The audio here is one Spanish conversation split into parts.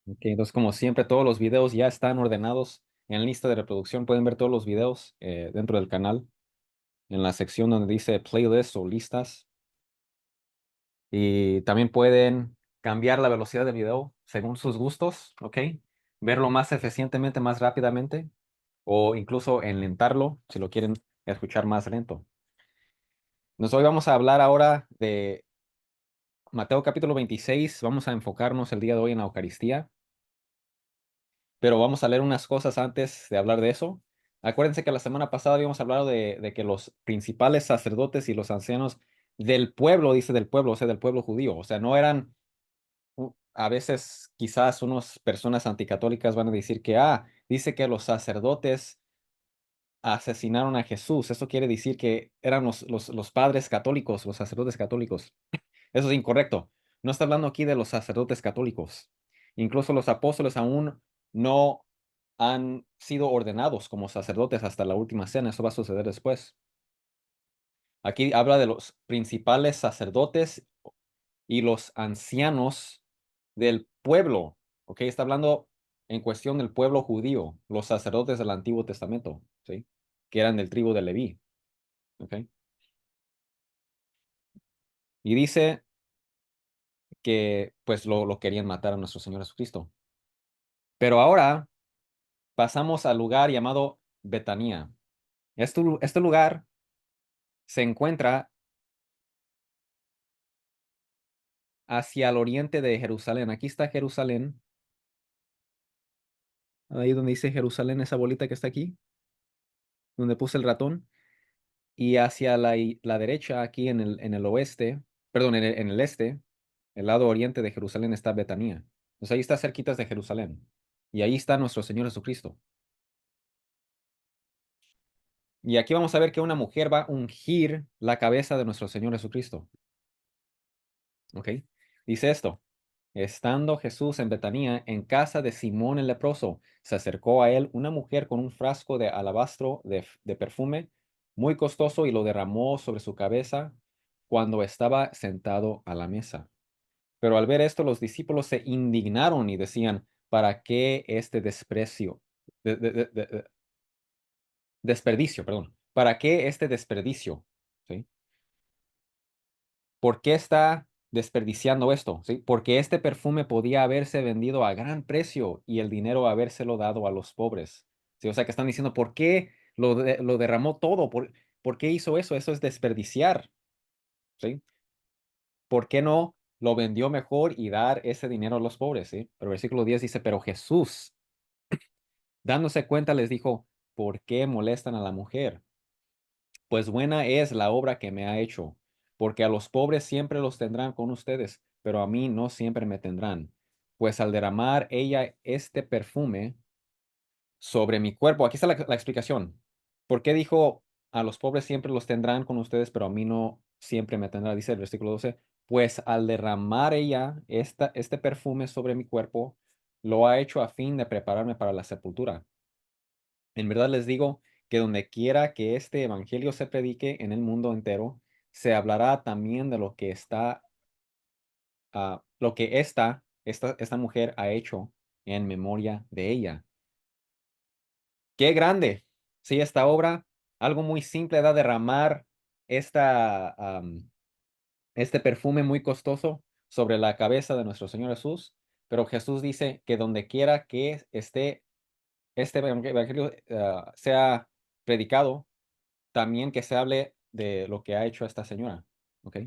Ok, entonces, como siempre, todos los videos ya están ordenados en lista de reproducción. Pueden ver todos los videos dentro del canal, en la sección donde dice playlists o listas. Y también pueden cambiar la velocidad del video según sus gustos, ¿ok? Verlo más eficientemente, más rápidamente, o incluso enlentarlo si lo quieren escuchar más lento. Hoy vamos a hablar ahora de Mateo capítulo 26. Vamos a enfocarnos el día de hoy en la Eucaristía, pero vamos a leer unas cosas antes de hablar de eso. Acuérdense que la semana pasada habíamos hablado de que los principales sacerdotes y los ancianos del pueblo, dice del pueblo, o sea, del pueblo judío, o sea, no eran a veces quizás unas personas anticatólicas van a decir que, dice que los sacerdotes asesinaron a Jesús. Eso quiere decir que eran los padres católicos, los sacerdotes católicos. Eso es incorrecto. No está hablando aquí de los sacerdotes católicos. Incluso los apóstoles aún no han sido ordenados como sacerdotes hasta la última cena. Eso va a suceder después. Aquí habla de los principales sacerdotes y los ancianos del pueblo, ¿ok? Está hablando en cuestión del pueblo judío, los sacerdotes del Antiguo Testamento, ¿sí? Que eran del tribu de Leví, ¿ok? Y dice que pues lo querían matar a nuestro Señor Jesucristo. Pero ahora pasamos al lugar llamado Betanía. Este lugar se encuentra hacia el oriente de Jerusalén. Aquí está Jerusalén, ahí donde dice Jerusalén, esa bolita que está aquí, donde puse el ratón. Y hacia la derecha, aquí en el oeste, perdón, en el este, el lado oriente de Jerusalén está Betanía. Entonces ahí está cerquitas de Jerusalén. Y ahí está nuestro Señor Jesucristo. Y aquí vamos a ver que una mujer va a ungir la cabeza de nuestro Señor Jesucristo. ¿Ok? Dice esto. Estando Jesús en Betanía, en casa de Simón el leproso, se acercó a él una mujer con un frasco de alabastro de perfume muy costoso y lo derramó sobre su cabeza cuando estaba sentado a la mesa. Pero al ver esto, los discípulos se indignaron y decían, ¿para qué este desprecio? Desperdicio, perdón. ¿Para qué este desperdicio? ¿Sí? ¿Por qué está desperdiciando esto? ¿Sí? Porque este perfume podía haberse vendido a gran precio y el dinero habérselo dado a los pobres. ¿Sí? O sea, que están diciendo, ¿por qué lo derramó todo? ¿Por qué hizo eso? Eso es desperdiciar. ¿Sí? ¿Por qué no lo vendió mejor y dar ese dinero a los pobres? ¿Sí? Pero el versículo 10 dice, pero Jesús, dándose cuenta, les dijo, ¿por qué molestan a la mujer? Pues buena es la obra que me ha hecho, porque a los pobres siempre los tendrán con ustedes, pero a mí no siempre me tendrán. Pues al derramar ella este perfume sobre mi cuerpo, aquí está la explicación. ¿Por qué dijo a los pobres siempre los tendrán con ustedes, pero a mí no siempre me tendrá? Dice el versículo 12. Pues al derramar ella este perfume sobre mi cuerpo, lo ha hecho a fin de prepararme para la sepultura. En verdad les digo que donde quiera que este evangelio se predique en el mundo entero, se hablará también de lo que lo que esta mujer ha hecho en memoria de ella. ¡Qué grande! Sí, esta obra, algo muy simple, da derramar esta, este perfume muy costoso sobre la cabeza de nuestro Señor Jesús, pero Jesús dice que donde quiera que esté este evangelio sea predicado, también que se hable de lo que ha hecho esta señora. ¿Ok?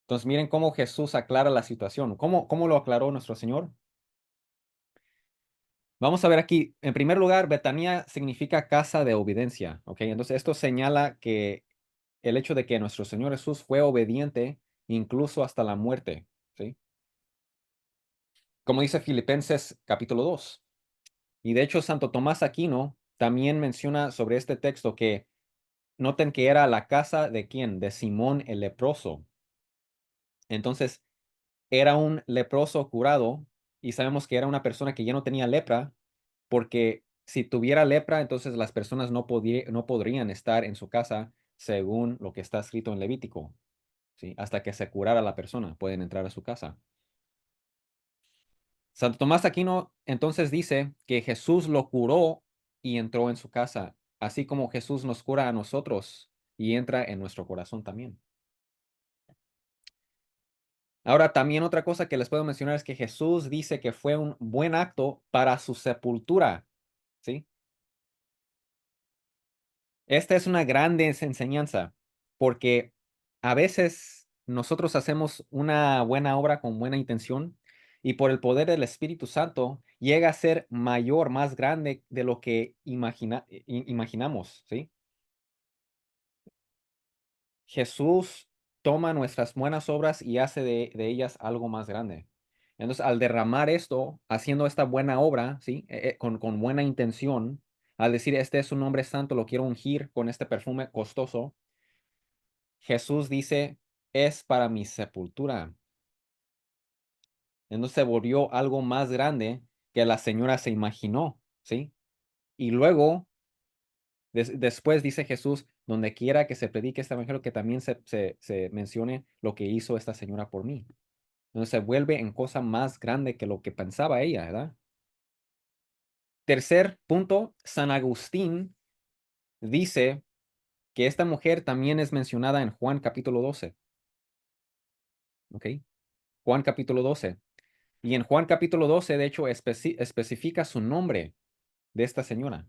Entonces miren cómo Jesús aclara la situación. ¿Cómo lo aclaró nuestro Señor? Vamos a ver aquí, en primer lugar, Betanía significa casa de obediencia. ¿Ok? Entonces esto señala que el hecho de que nuestro Señor Jesús fue obediente incluso hasta la muerte. ¿Sí? Como dice Filipenses capítulo 2. Y de hecho, Santo Tomás Aquino también menciona sobre este texto que noten que era la casa de quién, de Simón el leproso. Entonces, era un leproso curado y sabemos que era una persona que ya no tenía lepra, porque si tuviera lepra, entonces las personas no podrían estar en su casa según lo que está escrito en Levítico, ¿sí? Hasta que se curara la persona, pueden entrar a su casa. Santo Tomás de Aquino entonces dice que Jesús lo curó y entró en su casa, así como Jesús nos cura a nosotros y entra en nuestro corazón también. Ahora, también otra cosa que les puedo mencionar es que Jesús dice que fue un buen acto para su sepultura, ¿sí? Esta es una grande enseñanza, porque a veces nosotros hacemos una buena obra con buena intención y por el poder del Espíritu Santo llega a ser mayor, más grande de lo que imaginamos, ¿sí? Jesús toma nuestras buenas obras y hace de ellas algo más grande. Entonces, al derramar esto, haciendo esta buena obra, ¿sí? Con buena intención, al decir, este es un hombre santo, lo quiero ungir con este perfume costoso, Jesús dice, es para mi sepultura. Entonces se volvió algo más grande que la señora se imaginó, ¿sí? Y luego, después dice Jesús, donde quiera que se predique este evangelio, que también se mencione lo que hizo esta señora por mí. Entonces se vuelve en cosa más grande que lo que pensaba ella, ¿verdad? Tercer punto, San Agustín dice que esta mujer también es mencionada en Juan capítulo 12, ¿ok? Juan capítulo 12. Y en Juan capítulo 12, de hecho, especifica su nombre de esta señora.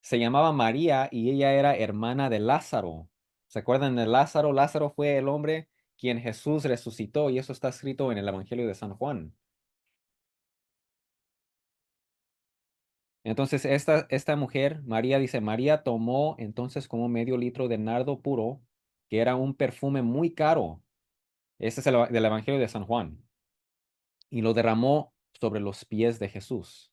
Se llamaba María y ella era hermana de Lázaro. ¿Se acuerdan de Lázaro? Lázaro fue el hombre quien Jesús resucitó y eso está escrito en el Evangelio de San Juan. Entonces, esta mujer, María, dice, María tomó entonces como medio litro de nardo puro, que era un perfume muy caro. Este es del Evangelio de San Juan. Y lo derramó sobre los pies de Jesús.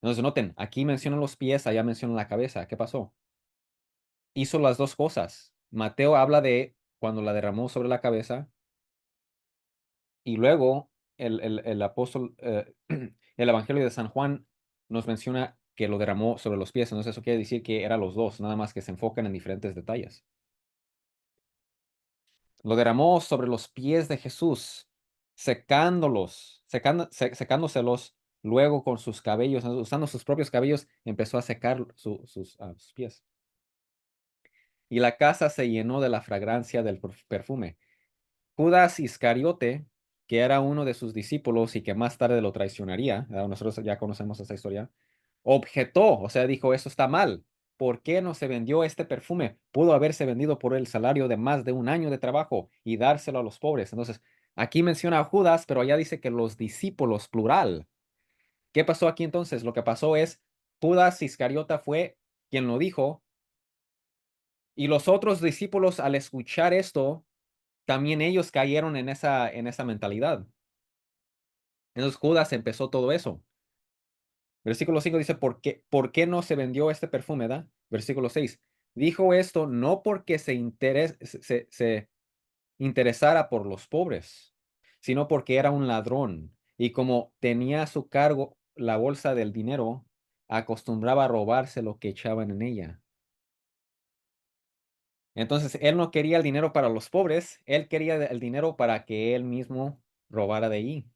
Entonces, noten, aquí mencionan los pies, allá mencionan la cabeza. ¿Qué pasó? Hizo las dos cosas. Mateo habla de cuando la derramó sobre la cabeza y luego el apóstol, el Evangelio de San Juan nos menciona que lo derramó sobre los pies. Entonces, eso quiere decir que eran los dos, nada más que se enfocan en diferentes detalles. Lo derramó sobre los pies de Jesús, secándoselos luego con sus cabellos, usando sus propios cabellos, empezó a secar sus pies. Y la casa se llenó de la fragancia del perfume. Judas Iscariote, que era uno de sus discípulos y que más tarde lo traicionaría, ¿verdad? Nosotros ya conocemos esa historia, objetó, o sea, dijo, eso está mal. ¿Por qué no se vendió este perfume? Pudo haberse vendido por el salario de más de un año de trabajo y dárselo a los pobres. Entonces, aquí menciona a Judas, pero allá dice que los discípulos, plural. ¿Qué pasó aquí entonces? Lo que pasó es, Judas Iscariota fue quien lo dijo, y los otros discípulos al escuchar esto, también ellos cayeron en esa mentalidad. Entonces Judas empezó todo eso. Versículo 5 dice, ¿por qué no se vendió este perfume, da? Versículo 6. Dijo esto no porque se interesara por los pobres, sino porque era un ladrón. Y como tenía a su cargo la bolsa del dinero, acostumbraba a robarse lo que echaban en ella. Entonces, él no quería el dinero para los pobres, él quería el dinero para que él mismo robara de allí.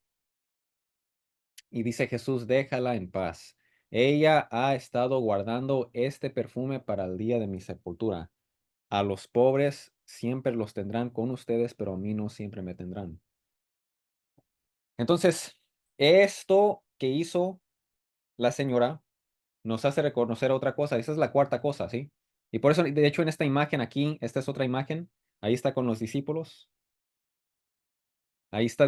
Y dice Jesús, déjala en paz. Ella ha estado guardando este perfume para el día de mi sepultura. A los pobres siempre los tendrán con ustedes, pero a mí no siempre me tendrán. Entonces, esto que hizo la señora nos hace reconocer otra cosa. Esa es la cuarta cosa, ¿sí? Y por eso, de hecho, en esta imagen aquí, esta es otra imagen. Ahí está con los discípulos. Ahí está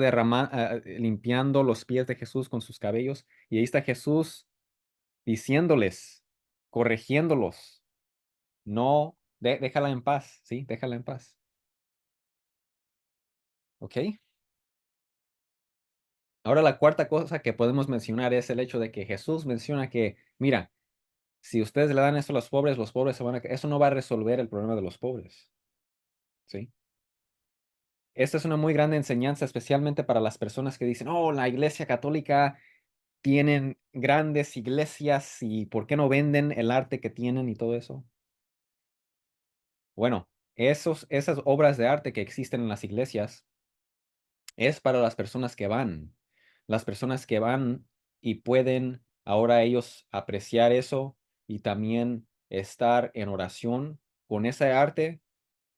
limpiando los pies de Jesús con sus cabellos. Y ahí está Jesús diciéndoles, corrigiéndolos, no, déjala en paz, ¿sí? Déjala en paz. ¿Ok? Ahora la cuarta cosa que podemos mencionar es el hecho de que Jesús menciona que, mira, si ustedes le dan esto a los pobres se van a... Eso no va a resolver el problema de los pobres, ¿sí? Esta es una muy grande enseñanza, especialmente para las personas que dicen, oh, la Iglesia Católica tienen grandes iglesias y ¿por qué no venden el arte que tienen y todo eso? Bueno, esas obras de arte que existen en las iglesias es para las personas que van. las personas que van y pueden ahora ellos apreciar eso y también estar en oración con ese arte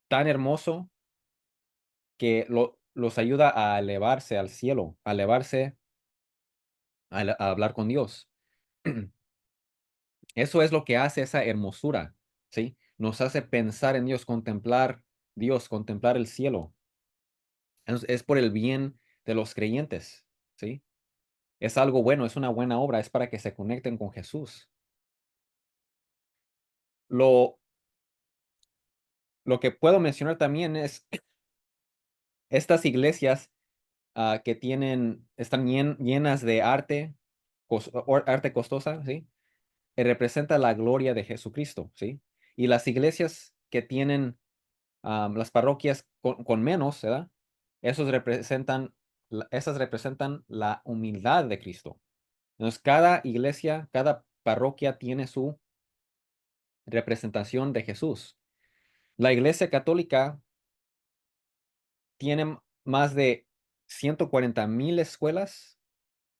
tan hermoso que los ayuda a elevarse al cielo, a elevarse a hablar con Dios. Eso es lo que hace esa hermosura, ¿sí? Nos hace pensar en Dios, contemplar el cielo. Es por el bien de los creyentes, ¿sí? Es algo bueno, es una buena obra, es para que se conecten con Jesús. Lo, lo que puedo mencionar también es estas iglesias que están llenas de arte, arte costosa, ¿sí? Representa la gloria de Jesucristo, ¿sí? Y las iglesias que tienen las parroquias con menos, ¿verdad? Esas representan la humildad de Cristo. Entonces, cada iglesia, cada parroquia tiene su representación de Jesús. La iglesia católica tiene más de 140,000 escuelas,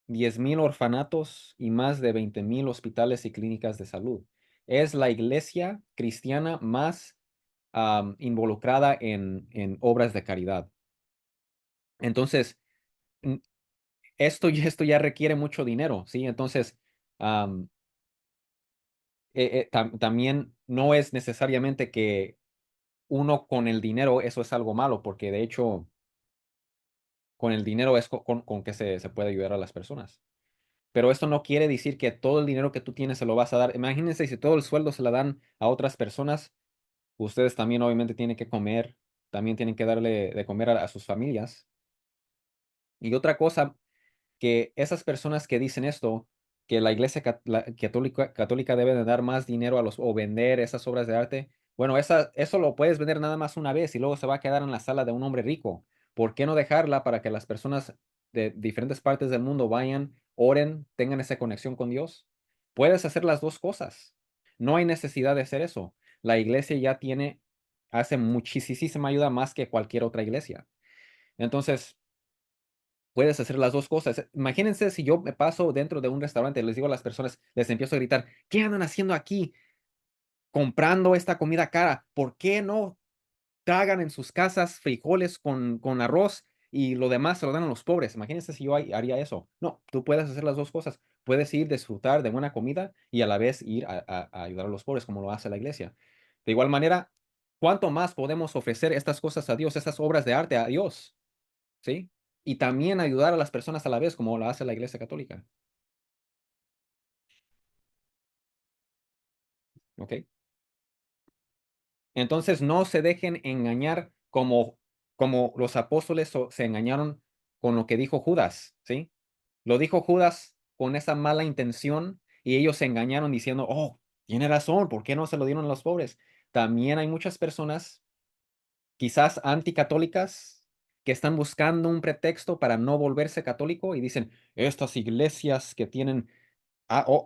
10,000 orfanatos y más de 20,000 hospitales y clínicas de salud. Es la iglesia cristiana más involucrada en obras de caridad. Entonces, mm, esto ya requiere mucho dinero, ¿sí? Entonces, am, también no es necesariamente que uno con el dinero, eso es algo malo, porque de hecho, con el dinero es con que se puede ayudar a las personas. Pero esto no quiere decir que todo el dinero que tú tienes se lo vas a dar. Imagínense si todo el sueldo se lo dan a otras personas, ustedes también obviamente tienen que comer, también tienen que darle de comer a sus familias. Y otra cosa que esas personas que dicen esto, que la iglesia católica debe de dar más dinero o vender esas obras de arte, bueno, eso lo puedes vender nada más una vez y luego se va a quedar en la sala de un hombre rico. ¿Por qué no dejarla para que las personas de diferentes partes del mundo vayan, oren, tengan esa conexión con Dios? Puedes hacer las dos cosas. No hay necesidad de hacer eso. La iglesia hace muchísima ayuda más que cualquier otra iglesia. Entonces, puedes hacer las dos cosas. Imagínense si yo me paso dentro de un restaurante y les digo a las personas, les empiezo a gritar, ¿qué andan haciendo aquí comprando esta comida cara? ¿Por qué no tragan en sus casas frijoles con arroz y lo demás se lo dan a los pobres? Imagínense si yo haría eso. No, tú puedes hacer las dos cosas. Puedes ir disfrutar de buena comida y a la vez ir a ayudar a los pobres como lo hace la iglesia. De igual manera, ¿cuánto más podemos ofrecer estas cosas a Dios, estas obras de arte a Dios? ¿Sí? Y también ayudar a las personas a la vez, como lo hace la Iglesia Católica. ¿Ok? Entonces no se dejen engañar como los apóstoles se engañaron con lo que dijo Judas, ¿sí? Lo dijo Judas con esa mala intención y ellos se engañaron diciendo, oh, tiene razón, ¿por qué no se lo dieron a los pobres? También hay muchas personas, quizás anticatólicas, que están buscando un pretexto para no volverse católico y dicen, estas iglesias que tienen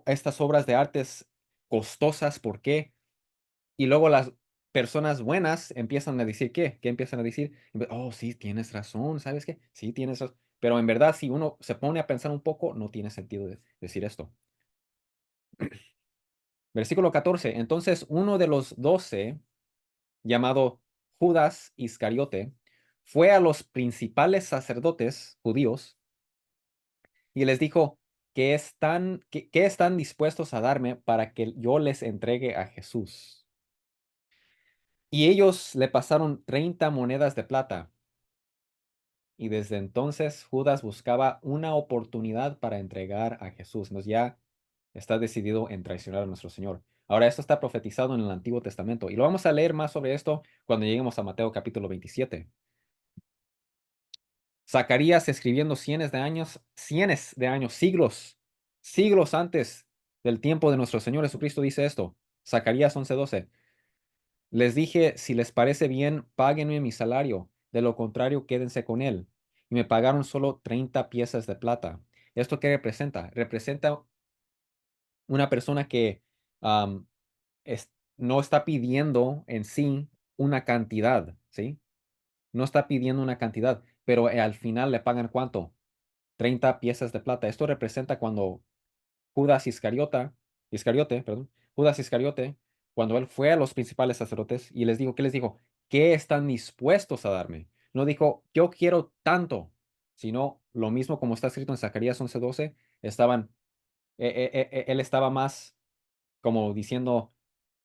estas obras de artes costosas, ¿por qué? Y luego las personas buenas empiezan a decir, ¿qué? ¿Qué empiezan a decir? Oh, sí, tienes razón, ¿sabes qué? Sí, tienes razón. Pero en verdad, si uno se pone a pensar un poco, no tiene sentido decir esto. Versículo 14. Entonces, uno de los 12, llamado Judas Iscariote, fue a los principales sacerdotes judíos y les dijo, ¿qué están dispuestos a darme para que yo les entregue a Jesús? Y ellos le pasaron 30 monedas de plata. Y desde entonces Judas buscaba una oportunidad para entregar a Jesús. Entonces ya está decidido en traicionar a nuestro Señor. Ahora, esto está profetizado en el Antiguo Testamento. Y lo vamos a leer más sobre esto cuando lleguemos a Mateo capítulo 27. Zacarías escribiendo cientos de años, siglos antes del tiempo de nuestro Señor Jesucristo dice esto. Zacarías 11:12. Les dije, si les parece bien, páguenme mi salario, de lo contrario, quédense con él. Y me pagaron solo 30 piezas de plata. ¿Esto qué representa? Representa una persona que am, no está pidiendo en sí una cantidad, ¿sí? No está pidiendo una cantidad, pero al final le pagan ¿cuánto? 30 piezas de plata. Esto representa cuando Judas Iscariote, perdón, Judas Iscariote, cuando él fue a los principales sacerdotes y les dijo, ¿qué les dijo? ¿Qué están dispuestos a darme? No dijo, yo quiero tanto, sino lo mismo como está escrito en Zacarías 11:12, estaban, él estaba más como diciendo,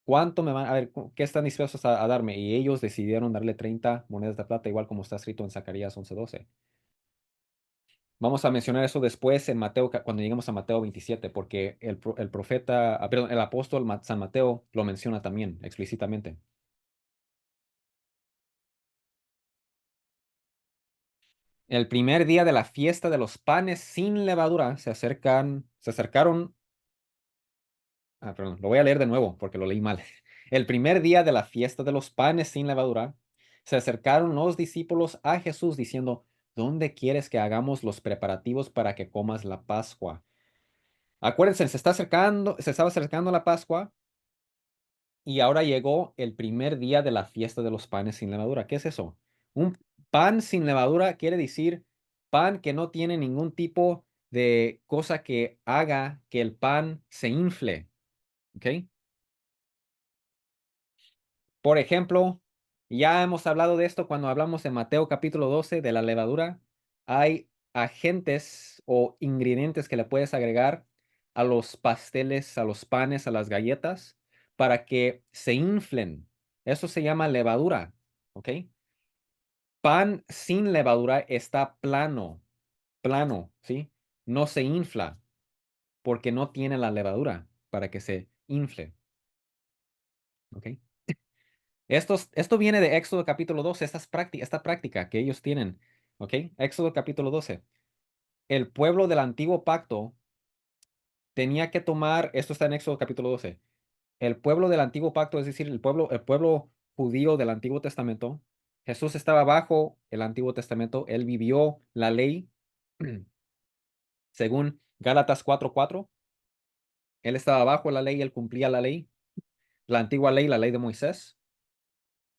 ¿cuánto me van a ver? ¿Qué están dispuestos a darme? Y ellos decidieron darle 30 monedas de plata, igual como está escrito en Zacarías 11:12. Vamos a mencionar eso después en Mateo, cuando lleguemos a Mateo 27, porque el profeta, perdón, el apóstol San Mateo lo menciona también explícitamente. El primer día de la fiesta de los panes sin levadura se acercaron, perdón, lo voy a leer de nuevo porque lo leí mal. El primer día de la fiesta de los panes sin levadura, se acercaron los discípulos a Jesús diciendo, ¿dónde quieres que hagamos los preparativos para que comas la Pascua? Acuérdense, se estaba acercando la Pascua. Y ahora llegó el primer día de la fiesta de los panes sin levadura. ¿Qué es eso? Un pan sin levadura quiere decir pan que no tiene ningún tipo de cosa que haga que el pan se infle. ¿Ok? Por ejemplo, ya hemos hablado de esto cuando hablamos en Mateo capítulo 12 de la levadura. Hay agentes o ingredientes que le puedes agregar a los pasteles, a los panes, a las galletas, para que se inflen. Eso se llama levadura. ¿Ok? Pan sin levadura está plano, plano, ¿sí? No se infla porque no tiene la levadura para que se infle. ¿Ok? Esto viene de Éxodo capítulo 12, esta práctica que ellos tienen. ¿Ok? Éxodo capítulo 12. El pueblo del antiguo pacto tenía que tomar, esto está en Éxodo capítulo 12. El pueblo del antiguo pacto, es decir, el pueblo judío del Antiguo Testamento, Jesús estaba bajo el Antiguo Testamento, él vivió la ley según Gálatas 4:4. Él estaba bajo la ley, él cumplía la ley, la antigua ley, la ley de Moisés.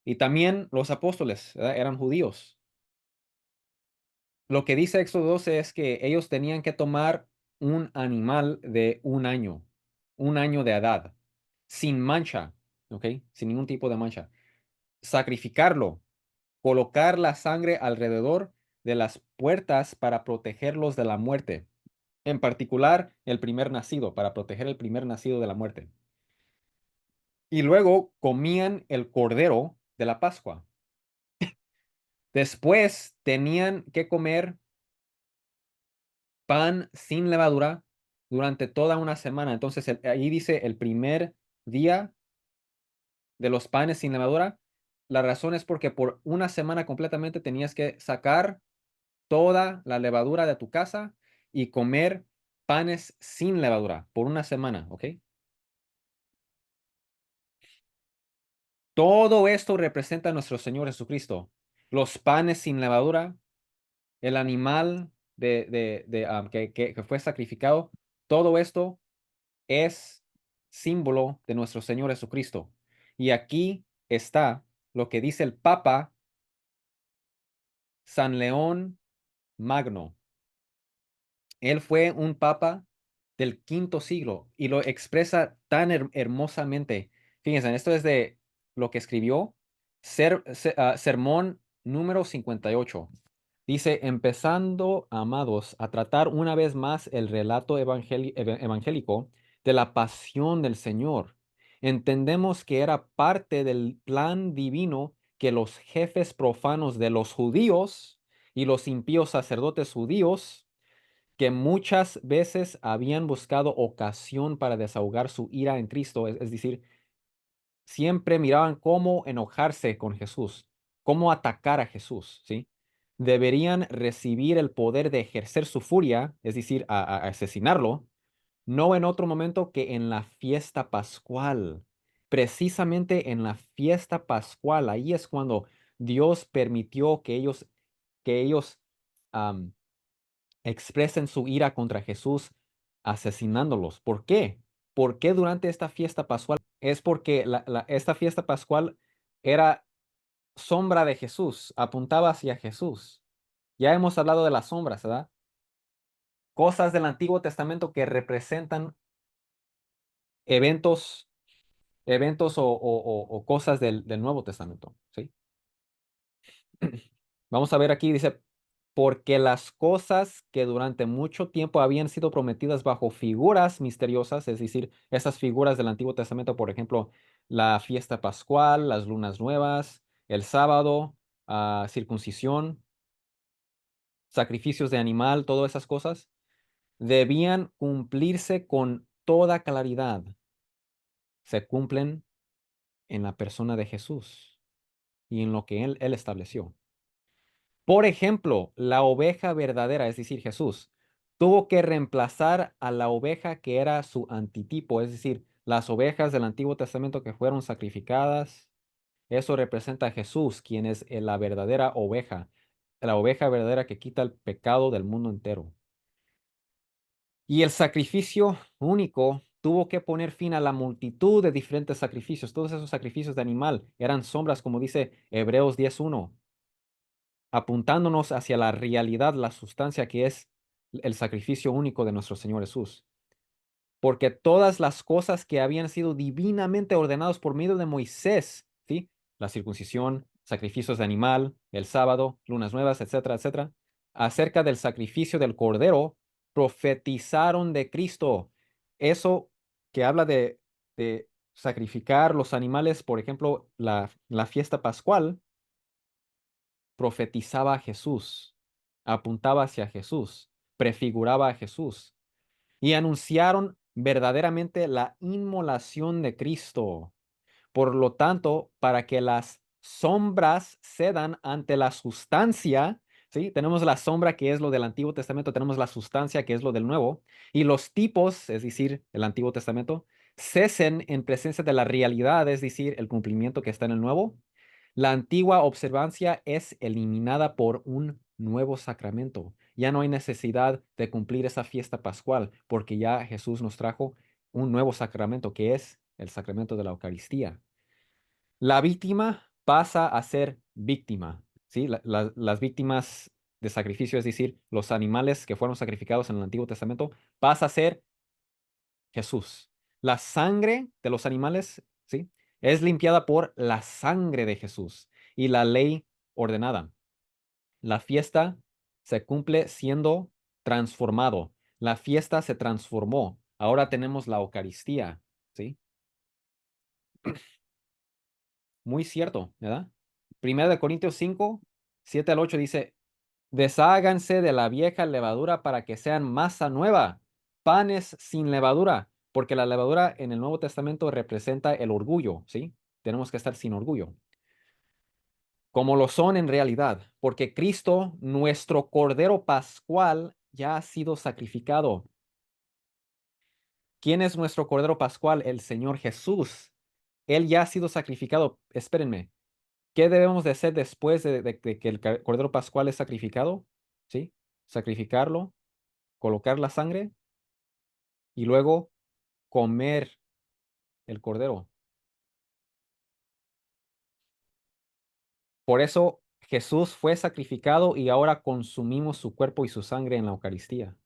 Y también los apóstoles, ¿verdad? Eran judíos. Lo que dice Éxodo 12 es que ellos tenían que tomar un animal de un año de edad, sin mancha, ¿ok? Sin ningún tipo de mancha. Sacrificarlo, colocar la sangre alrededor de las puertas para protegerlos de la muerte. En particular, el primer nacido, para proteger el primer nacido de la muerte. Y luego comían el cordero de la Pascua. Después tenían que comer pan sin levadura durante toda una semana. Entonces, ahí dice el primer día de los panes sin levadura. La razón es porque por una semana completamente tenías que sacar toda la levadura de tu casa y comer panes sin levadura por una semana, ¿ok? Todo esto representa a nuestro Señor Jesucristo. Los panes sin levadura, el animal que fue sacrificado, todo esto es símbolo de nuestro Señor Jesucristo. Y aquí está lo que dice el Papa San León Magno. Él fue un papa del quinto siglo y lo expresa tan hermosamente. Fíjense, esto es de lo que escribió Sermón número 58. Dice, empezando, amados, a tratar una vez más el relato evangélico de la pasión del Señor. Entendemos que era parte del plan divino que los jefes profanos de los judíos y los impíos sacerdotes judíos que muchas veces habían buscado ocasión para desahogar su ira en Cristo, es decir, siempre miraban cómo enojarse con Jesús, cómo atacar a Jesús, ¿sí? Deberían recibir el poder de ejercer su furia, es decir, a asesinarlo, no en otro momento que en la fiesta pascual. Precisamente en la fiesta pascual, ahí es cuando Dios permitió que ellos expresen su ira contra Jesús asesinándolos. ¿Por qué? ¿Por qué durante esta fiesta pascual? Es porque esta fiesta pascual era sombra de Jesús, apuntaba hacia Jesús. Ya hemos hablado de las sombras, ¿verdad? Cosas del Antiguo Testamento que representan eventos, eventos o cosas del Nuevo Testamento, ¿sí? Vamos a ver aquí, dice, porque las cosas que durante mucho tiempo habían sido prometidas bajo figuras misteriosas, es decir, esas figuras del Antiguo Testamento, por ejemplo, la fiesta pascual, las lunas nuevas, el sábado, circuncisión, sacrificios de animal, todas esas cosas, debían cumplirse con toda claridad. Se cumplen en la persona de Jesús y en lo que él estableció. Por ejemplo, la oveja verdadera, es decir, Jesús, tuvo que reemplazar a la oveja que era su antitipo, es decir, las ovejas del Antiguo Testamento que fueron sacrificadas. Eso representa a Jesús, quien es la verdadera oveja, la oveja verdadera que quita el pecado del mundo entero. Y el sacrificio único tuvo que poner fin a la multitud de diferentes sacrificios. Todos esos sacrificios de animal eran sombras, como dice Hebreos 10:1, apuntándonos hacia la realidad, la sustancia que es el sacrificio único de nuestro Señor Jesús. Porque todas las cosas que habían sido divinamente ordenadas por medio de Moisés, ¿sí? La circuncisión, sacrificios de animal, el sábado, lunas nuevas, etcétera, etcétera, acerca del sacrificio del cordero, profetizaron de Cristo. Eso que habla de sacrificar los animales, por ejemplo, la fiesta pascual, profetizaba a Jesús, apuntaba hacia Jesús, prefiguraba a Jesús y anunciaron verdaderamente la inmolación de Cristo. Por lo tanto, para que las sombras cedan ante la sustancia, ¿sí? Tenemos la sombra que es lo del Antiguo Testamento, tenemos la sustancia que es lo del Nuevo, y los tipos, es decir, el Antiguo Testamento, cesen en presencia de la realidad, es decir, el cumplimiento que está en el Nuevo. La antigua observancia es eliminada por un nuevo sacramento. Ya no hay necesidad de cumplir esa fiesta pascual, porque ya Jesús nos trajo un nuevo sacramento, que es el sacramento de la Eucaristía. La víctima pasa a ser víctima, ¿sí? Las víctimas de sacrificio, es decir, los animales que fueron sacrificados en el Antiguo Testamento, pasa a ser Jesús. La sangre de los animales, ¿sí? Es limpiada por la sangre de Jesús y la ley ordenada. La fiesta se cumple siendo transformado. La fiesta se transformó. Ahora tenemos la Eucaristía, ¿sí? Muy cierto, ¿verdad? Primera de Corintios 5, 7 al 8 dice, desháganse de la vieja levadura para que sean masa nueva, panes sin levadura, porque la levadura en el Nuevo Testamento representa el orgullo, ¿sí? Tenemos que estar sin orgullo, como lo son en realidad, porque Cristo, nuestro Cordero Pascual, ya ha sido sacrificado. ¿Quién es nuestro Cordero Pascual? El Señor Jesús. Él ya ha sido sacrificado. Espérenme. ¿Qué debemos de hacer después de que el Cordero Pascual es sacrificado? ¿Sí? Sacrificarlo, colocar la sangre y luego comer el cordero. Por eso Jesús fue sacrificado y ahora consumimos su cuerpo y su sangre en la Eucaristía.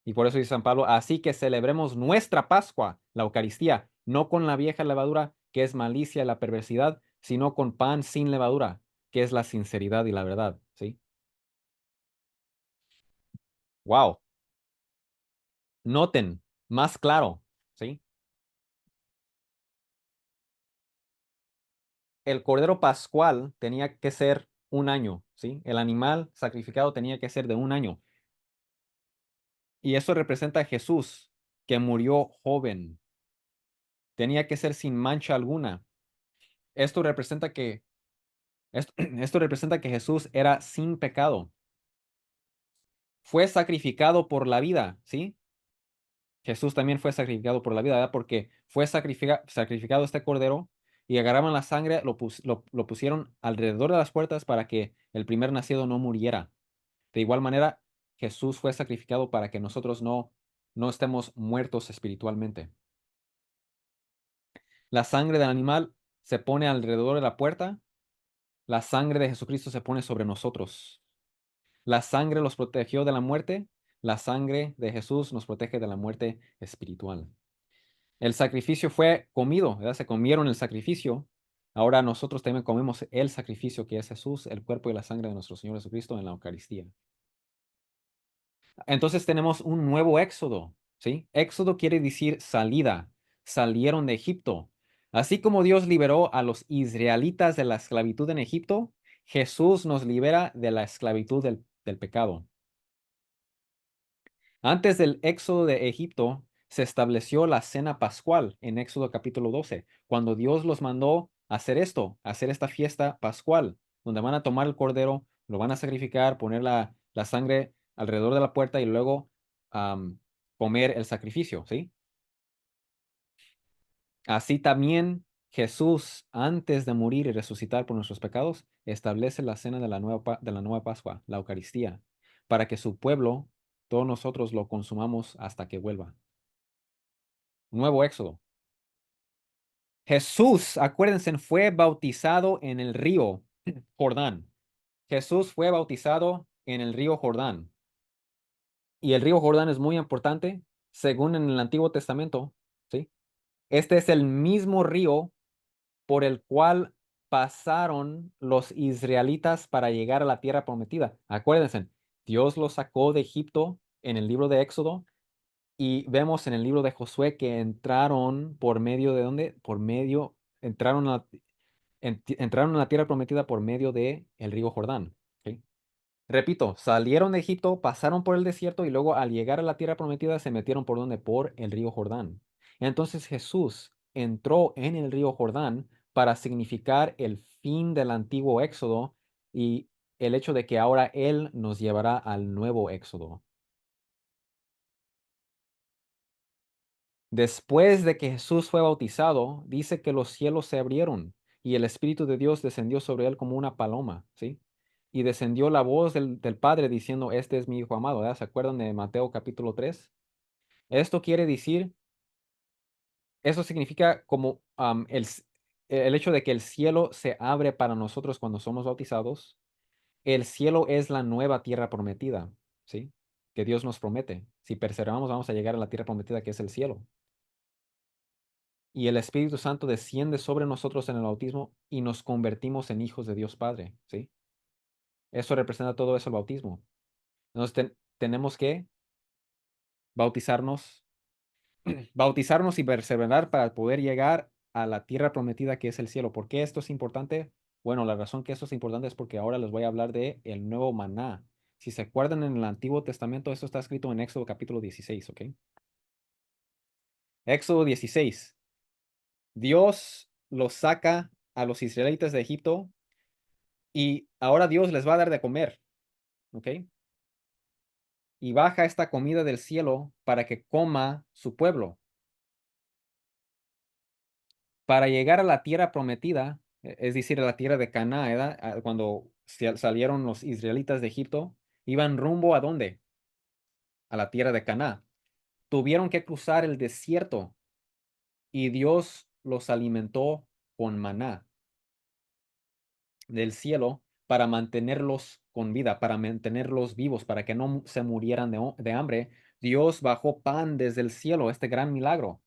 Y por eso dice San Pablo, así que celebremos nuestra Pascua, la Eucaristía, no con la vieja levadura, que es malicia y la perversidad, sino con pan sin levadura, que es la sinceridad y la verdad. ¿Sí? Wow. Noten, más claro. ¿Sí? El cordero pascual tenía que ser un año, ¿sí? El animal sacrificado tenía que ser de un año. Y eso representa a Jesús, que murió joven. Tenía que ser sin mancha alguna. Esto representa que, esto representa que Jesús era sin pecado. Fue sacrificado por la vida, ¿sí? Jesús también fue sacrificado por la vida, ¿verdad? Porque fue sacrificado este cordero y agarraban la sangre, lo pusieron alrededor de las puertas para que el primer nacido no muriera. De igual manera, Jesús fue sacrificado para que nosotros no estemos muertos espiritualmente. La sangre del animal se pone alrededor de la puerta, la sangre de Jesucristo se pone sobre nosotros. La sangre los protegió de la muerte. La sangre de Jesús nos protege de la muerte espiritual. El sacrificio fue comido, ¿verdad? Se comieron el sacrificio. Ahora nosotros también comemos el sacrificio que es Jesús, el cuerpo y la sangre de nuestro Señor Jesucristo en la Eucaristía. Entonces tenemos un nuevo éxodo, ¿sí? Éxodo quiere decir salida. Salieron de Egipto. Así como Dios liberó a los israelitas de la esclavitud en Egipto, Jesús nos libera de la esclavitud del pecado. Antes del éxodo de Egipto, se estableció la cena pascual en Éxodo capítulo 12, cuando Dios los mandó a hacer esto, a hacer esta fiesta pascual, donde van a tomar el cordero, lo van a sacrificar, poner la sangre alrededor de la puerta y luego comer el sacrificio, ¿sí? Así también Jesús, antes de morir y resucitar por nuestros pecados, establece la cena de de la nueva Pascua, la Eucaristía, para que su pueblo, todos nosotros lo consumamos hasta que vuelva. Nuevo éxodo. Jesús, acuérdense, fue bautizado en el río Jordán. Jesús fue bautizado en el río Jordán. Y el río Jordán es muy importante, según en el Antiguo Testamento, ¿sí? Este es el mismo río por el cual pasaron los israelitas para llegar a la tierra prometida. Acuérdense, Dios los sacó de Egipto en el libro de Éxodo y vemos en el libro de Josué que entraron por medio de dónde? Por medio, entraron a la tierra prometida por medio de el río Jordán. ¿Ok? Repito, salieron de Egipto, pasaron por el desierto y luego al llegar a la tierra prometida se metieron por donde? Por el río Jordán. Entonces Jesús entró en el río Jordán para significar el fin del antiguo éxodo y el hecho de que ahora Él nos llevará al nuevo éxodo. Después de que Jesús fue bautizado, dice que los cielos se abrieron y el Espíritu de Dios descendió sobre él como una paloma, ¿sí? Y descendió la voz del Padre diciendo, este es mi Hijo amado, ¿verdad? ¿Se acuerdan de Mateo capítulo 3? Esto quiere decir, eso significa como el hecho de que el cielo se abre para nosotros cuando somos bautizados. El cielo es la nueva tierra prometida, ¿sí? Que Dios nos promete. Si perseveramos, vamos a llegar a la tierra prometida que es el cielo. Y el Espíritu Santo desciende sobre nosotros en el bautismo y nos convertimos en hijos de Dios Padre, ¿sí? Eso representa todo eso el bautismo. Entonces tenemos que bautizarnos, bautizarnos y perseverar para poder llegar a la tierra prometida que es el cielo. ¿Por qué esto es importante? Bueno, la razón que esto es importante es porque ahora les voy a hablar de el nuevo maná. Si se acuerdan en el Antiguo Testamento, esto está escrito en Éxodo capítulo 16, ¿ok? Éxodo 16. Dios los saca a los israelitas de Egipto y ahora Dios les va a dar de comer, ¿ok? Y baja esta comida del cielo para que coma su pueblo. Para llegar a la tierra prometida, es decir, a la tierra de Canaán, ¿verdad? Cuando salieron los israelitas de Egipto, iban rumbo ¿a dónde? A la tierra de Canaán. Tuvieron que cruzar el desierto y Dios los alimentó con maná del cielo para mantenerlos con vida, para mantenerlos vivos, para que no se murieran de hambre. Dios bajó pan desde el cielo, este gran milagro.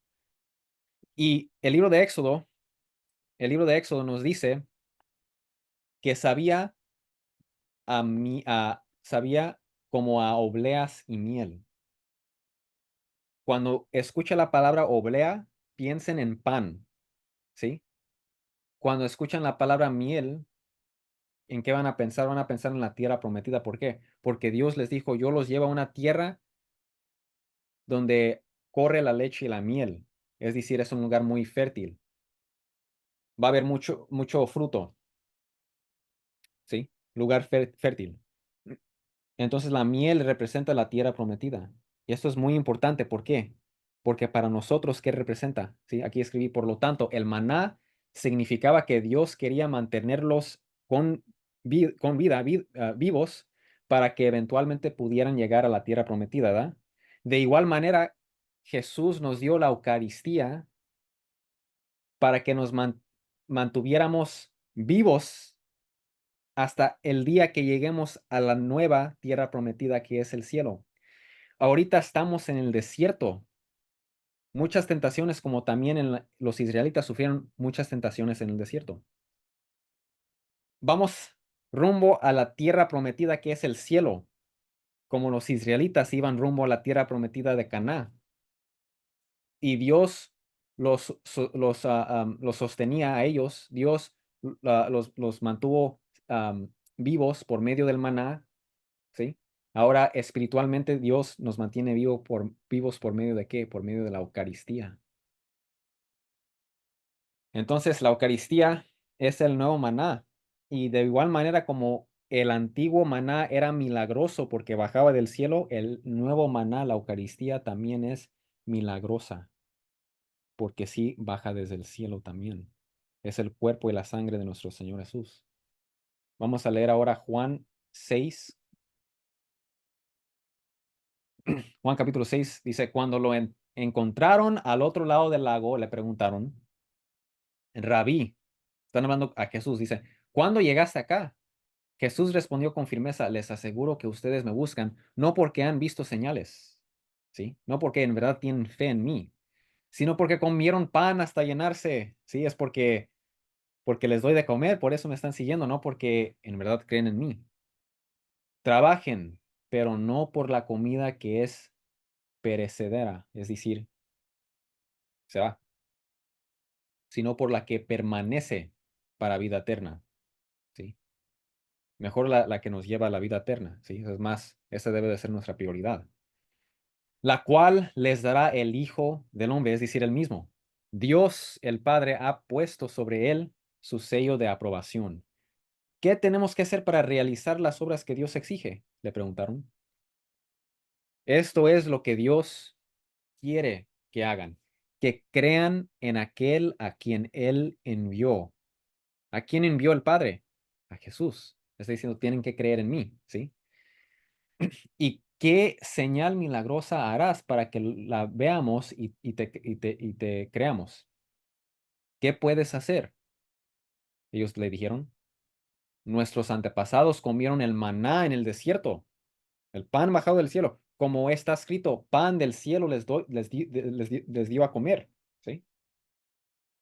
Y el libro de Éxodo nos dice que sabía como a obleas y miel. Cuando escucha la palabra oblea, piensen en pan, ¿sí? Cuando escuchan la palabra miel, ¿en qué van a pensar? Van a pensar en la tierra prometida. ¿Por qué? Porque Dios les dijo, yo los llevo a una tierra donde corre la leche y la miel. Es decir, es un lugar muy fértil. Va a haber mucho fruto, ¿sí? Lugar fértil. Entonces la miel representa la tierra prometida. Y esto es muy importante. ¿Por qué? Porque para nosotros, ¿qué representa? ¿Sí? Aquí escribí, por lo tanto, el maná significaba que Dios quería mantenerlos con vida, vivos, para que eventualmente pudieran llegar a la tierra prometida, ¿verdad? De igual manera, Jesús nos dio la Eucaristía para que nos mantuviéramos vivos hasta el día que lleguemos a la nueva tierra prometida que es el cielo. Ahorita estamos en el desierto. Muchas tentaciones, como también los israelitas sufrieron muchas tentaciones en el desierto. Vamos rumbo a la tierra prometida que es el cielo, como los israelitas iban rumbo a la tierra prometida de Canaán. Y Dios los sostenía a ellos. Dios los mantuvo vivos por medio del maná, ¿sí? Ahora espiritualmente Dios nos mantiene vivos por medio de qué? Por medio de la Eucaristía. Entonces la Eucaristía es el nuevo maná. Y de igual manera como el antiguo maná era milagroso porque bajaba del cielo, el nuevo maná, la Eucaristía, también es milagrosa porque sí baja desde el cielo también. Es el cuerpo y la sangre de nuestro Señor Jesús. Vamos a leer ahora Juan 6. Juan capítulo 6 dice, cuando lo encontraron al otro lado del lago, le preguntaron, Rabí, están hablando a Jesús, dice, ¿cuándo llegaste acá? Jesús respondió con firmeza, les aseguro que ustedes me buscan, no porque han visto señales, ¿sí? No porque en verdad tienen fe en mí, sino porque comieron pan hasta llenarse, ¿sí? Es porque les doy de comer, por eso me están siguiendo, no porque en verdad creen en mí. Trabajen, pero no por la comida que es perecedera, es decir, se va, sino por la que permanece para vida eterna, ¿sí? Mejor la que nos lleva a la vida eterna, ¿sí? Es más, esa debe de ser nuestra prioridad. La cual les dará el Hijo del Hombre, es decir, el mismo. Dios, el Padre, ha puesto sobre él su sello de aprobación. ¿Qué tenemos que hacer para realizar las obras que Dios exige? Le preguntaron. Esto es lo que Dios quiere que hagan, que crean en aquel a quien Él envió. ¿A quién envió el Padre? A Jesús. Está diciendo, tienen que creer en mí, ¿sí? ¿Y qué señal milagrosa harás para que la veamos y te creamos? ¿Qué puedes hacer? Ellos le dijeron, nuestros antepasados comieron el maná en el desierto, el pan bajado del cielo, como está escrito, pan del cielo les dio a comer, ¿sí?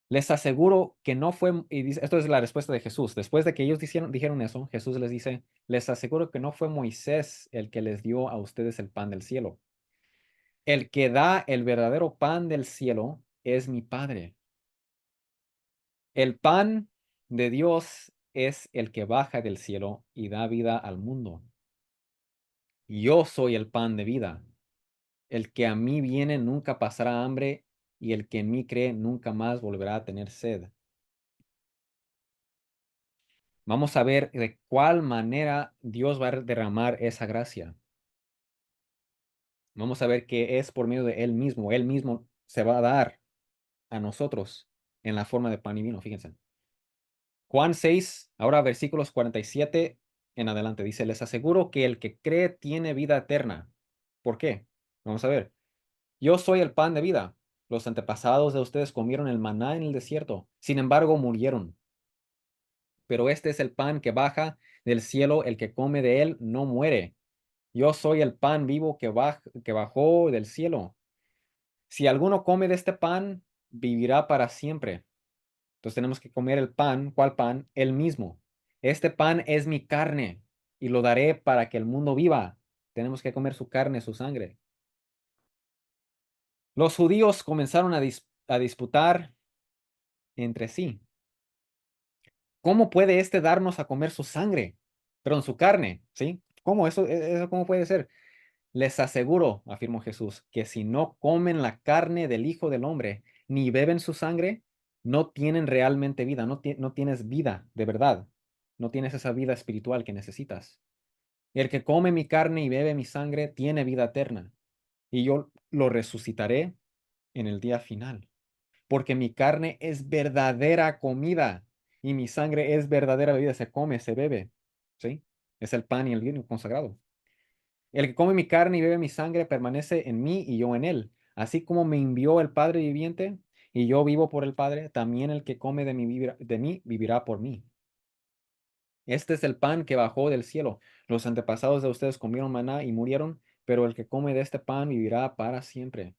Les aseguro que no fue, y esto es la respuesta de Jesús, después de que ellos dijeron eso, Jesús les dice, les aseguro que no fue Moisés el que les dio a ustedes el pan del cielo. El que da el verdadero pan del cielo es mi Padre. El pan de Dios es el que baja del cielo y da vida al mundo. Yo soy el pan de vida. El que a mí viene nunca pasará hambre y el que en mí cree nunca más volverá a tener sed. Vamos a ver de cuál manera Dios va a derramar esa gracia. Vamos a ver que es por medio de Él mismo. Él mismo se va a dar a nosotros en la forma de pan y vino. Fíjense. Juan 6, ahora versículos 47 en adelante. Dice, les aseguro que el que cree tiene vida eterna. ¿Por qué? Vamos a ver. Yo soy el pan de vida. Los antepasados de ustedes comieron el maná en el desierto. Sin embargo, murieron. Pero este es el pan que baja del cielo. El que come de él no muere. Yo soy el pan vivo que bajó del cielo. Si alguno come de este pan, vivirá para siempre. Entonces tenemos que comer el pan. ¿Cuál pan? El mismo. Este pan es mi carne y lo daré para que el mundo viva. Tenemos que comer su carne, su sangre. Los judíos comenzaron a disputar entre sí. ¿Cómo puede este darnos a comer su sangre? Perdón, su carne, ¿sí? ¿Cómo eso cómo puede ser? Les aseguro, afirmó Jesús, que si no comen la carne del Hijo del Hombre ni beben su sangre, no tienen realmente vida, no tienes vida de verdad, no tienes esa vida espiritual que necesitas. El que come mi carne y bebe mi sangre tiene vida eterna, y yo lo resucitaré en el día final, porque mi carne es verdadera comida y mi sangre es verdadera bebida, se come, se bebe, ¿sí? Es el pan y el vino consagrado. El que come mi carne y bebe mi sangre permanece en mí y yo en él. Así como me envió el Padre viviente y yo vivo por el Padre, también el que come de mí vivirá por mí. Este es el pan que bajó del cielo. Los antepasados de ustedes comieron maná y murieron, pero el que come de este pan vivirá para siempre.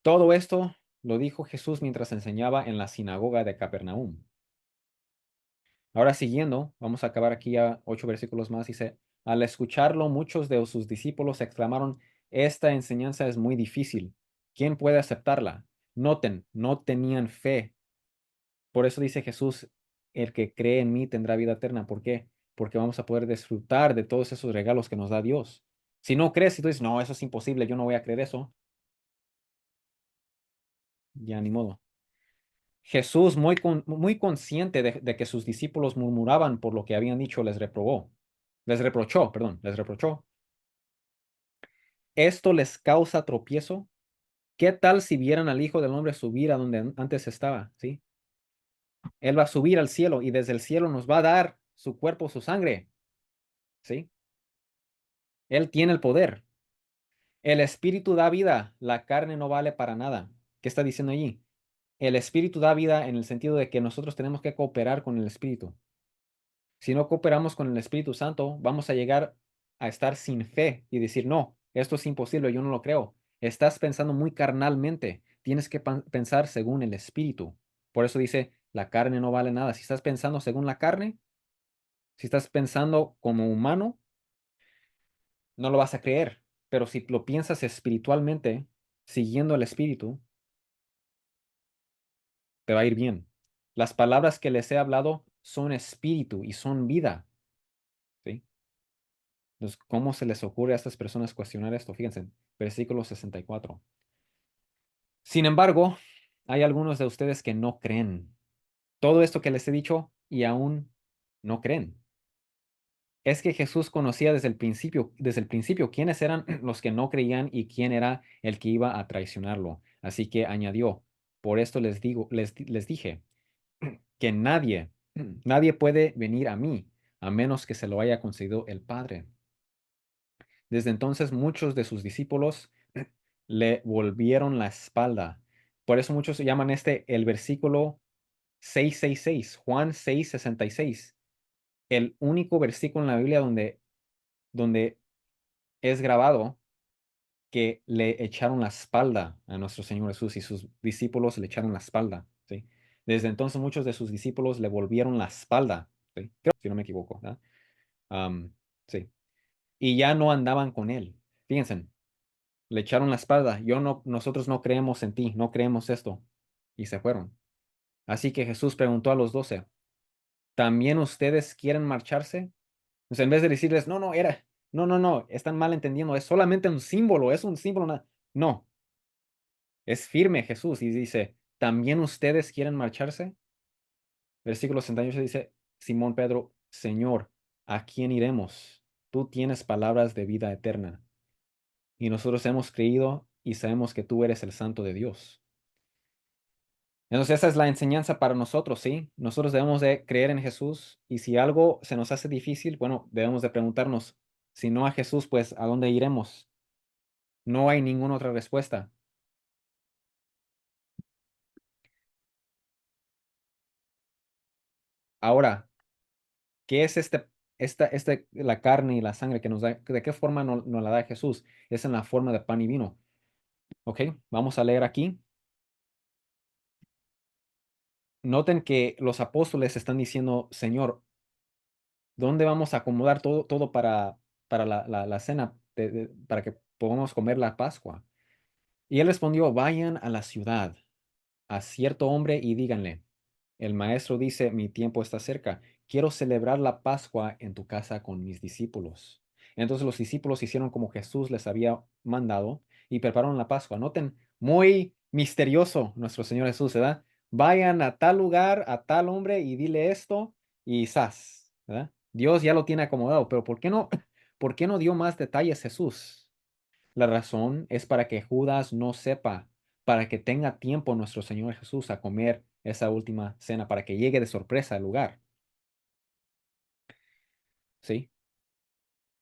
Todo esto lo dijo Jesús mientras enseñaba en la sinagoga de Capernaum. Ahora siguiendo, vamos a acabar aquí ya 8 versículos más. Dice, al escucharlo, muchos de sus discípulos exclamaron, esta enseñanza es muy difícil. ¿Quién puede aceptarla? Noten, no tenían fe. Por eso dice Jesús, el que cree en mí tendrá vida eterna. ¿Por qué? Porque vamos a poder disfrutar de todos esos regalos que nos da Dios. Si no crees, si tú dices, no, eso es imposible, yo no voy a creer eso, ya ni modo. Jesús, muy consciente de que sus discípulos murmuraban por lo que habían dicho, les reprobó. Les reprochó, perdón, les reprochó. ¿Esto les causa tropiezo? ¿Qué tal si vieran al Hijo del Hombre subir a donde antes estaba? ¿Sí? Él va a subir al cielo y desde el cielo nos va a dar su cuerpo, su sangre. ¿Sí? Él tiene el poder. El espíritu da vida, la carne no vale para nada. ¿Qué está diciendo allí? El espíritu da vida en el sentido de que nosotros tenemos que cooperar con el espíritu. Si no cooperamos con el Espíritu Santo, vamos a llegar a estar sin fe y decir, no, esto es imposible, yo no lo creo. Estás pensando muy carnalmente. Tienes que pensar según el Espíritu. Por eso dice, la carne no vale nada. Si estás pensando según la carne, si estás pensando como humano, no lo vas a creer. Pero si lo piensas espiritualmente, siguiendo el Espíritu, te va a ir bien. Las palabras que les he hablado son espíritu y son vida. ¿Sí? Entonces, ¿cómo se les ocurre a estas personas cuestionar esto? Fíjense, versículo 64. Sin embargo, hay algunos de ustedes que no creen todo esto que les he dicho y aún no creen. Es que Jesús conocía desde el principio quiénes eran los que no creían y quién era el que iba a traicionarlo. Así que añadió, por esto les digo, les dije que nadie puede venir a mí a menos que se lo haya concedido el Padre. Desde entonces muchos de sus discípulos le volvieron la espalda. Por eso muchos llaman este el versículo 666, Juan 6:66, el único versículo en la Biblia donde es grabado que le echaron la espalda a nuestro Señor Jesús y sus discípulos le echaron la espalda. ¿Sí? Desde entonces muchos de sus discípulos le volvieron la espalda. ¿Sí? Creo, si no me equivoco. ¿Verdad? Sí. Y ya no andaban con él. Fíjense, le echaron la espalda. Nosotros no creemos en ti, no creemos esto. Y se fueron. Así que Jesús preguntó a los 12, ¿también ustedes quieren marcharse? O sea, en vez de decirles, no, están mal entendiendo, es solamente un símbolo, es un símbolo. No, es firme Jesús y dice, ¿también ustedes quieren marcharse? Versículo 68 dice, Simón Pedro, Señor, ¿a quién iremos? Tú tienes palabras de vida eterna y nosotros hemos creído y sabemos que tú eres el Santo de Dios. Entonces esa es la enseñanza para nosotros, ¿sí? Nosotros debemos de creer en Jesús y si algo se nos hace difícil, bueno, debemos de preguntarnos, si no a Jesús, pues ¿a dónde iremos? No hay ninguna otra respuesta. Ahora, ¿qué es la carne y la sangre que nos da? ¿De qué forma nos la da Jesús? Es en la forma de pan y vino. ¿Ok? Vamos a leer aquí. Noten que los apóstoles están diciendo, Señor, ¿dónde vamos a acomodar todo para la cena, para que podamos comer la Pascua? Y él respondió, vayan a la ciudad, a cierto hombre y díganle, el maestro dice, mi tiempo está cerca, quiero celebrar la Pascua en tu casa con mis discípulos. Entonces los discípulos hicieron como Jesús les había mandado y prepararon la Pascua. Noten, muy misterioso nuestro Señor Jesús, ¿verdad? Vayan a tal lugar, a tal hombre y dile esto y ¡zas! ¿Verdad? Dios ya lo tiene acomodado, pero por qué no dio más detalles Jesús? La razón es para que Judas no sepa, para que tenga tiempo nuestro Señor Jesús a comer esa última cena, para que llegue de sorpresa al lugar, ¿sí?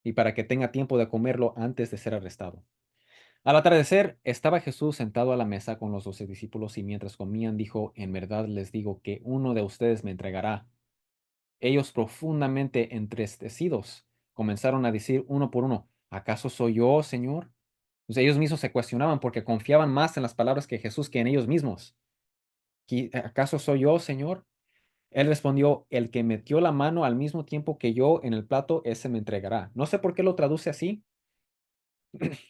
Y para que tenga tiempo de comerlo antes de ser arrestado. Al atardecer, estaba Jesús sentado a la mesa con los 12 discípulos y mientras comían dijo, en verdad les digo que uno de ustedes me entregará. Ellos profundamente entristecidos comenzaron a decir uno por uno, ¿acaso soy yo, Señor? O sea, ellos mismos se cuestionaban porque confiaban más en las palabras que Jesús que en ellos mismos. ¿Acaso soy yo, Señor? Él respondió, el que metió la mano al mismo tiempo que yo en el plato, ese me entregará. No sé por qué lo traduce así.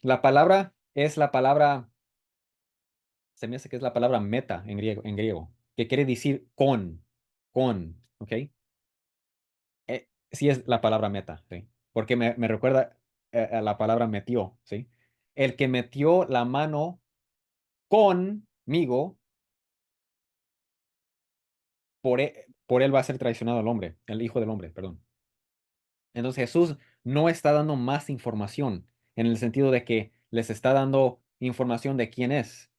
La palabra es la palabra, se me hace que es la palabra meta en griego, que quiere decir ¿ok? Sí es la palabra meta, ¿sí? Porque me recuerda a la palabra metió, ¿sí? El que metió la mano conmigo, por él va a ser traicionado el hombre, el hijo del hombre, perdón. Entonces Jesús no está dando más información en el sentido de que les está dando información de quién es.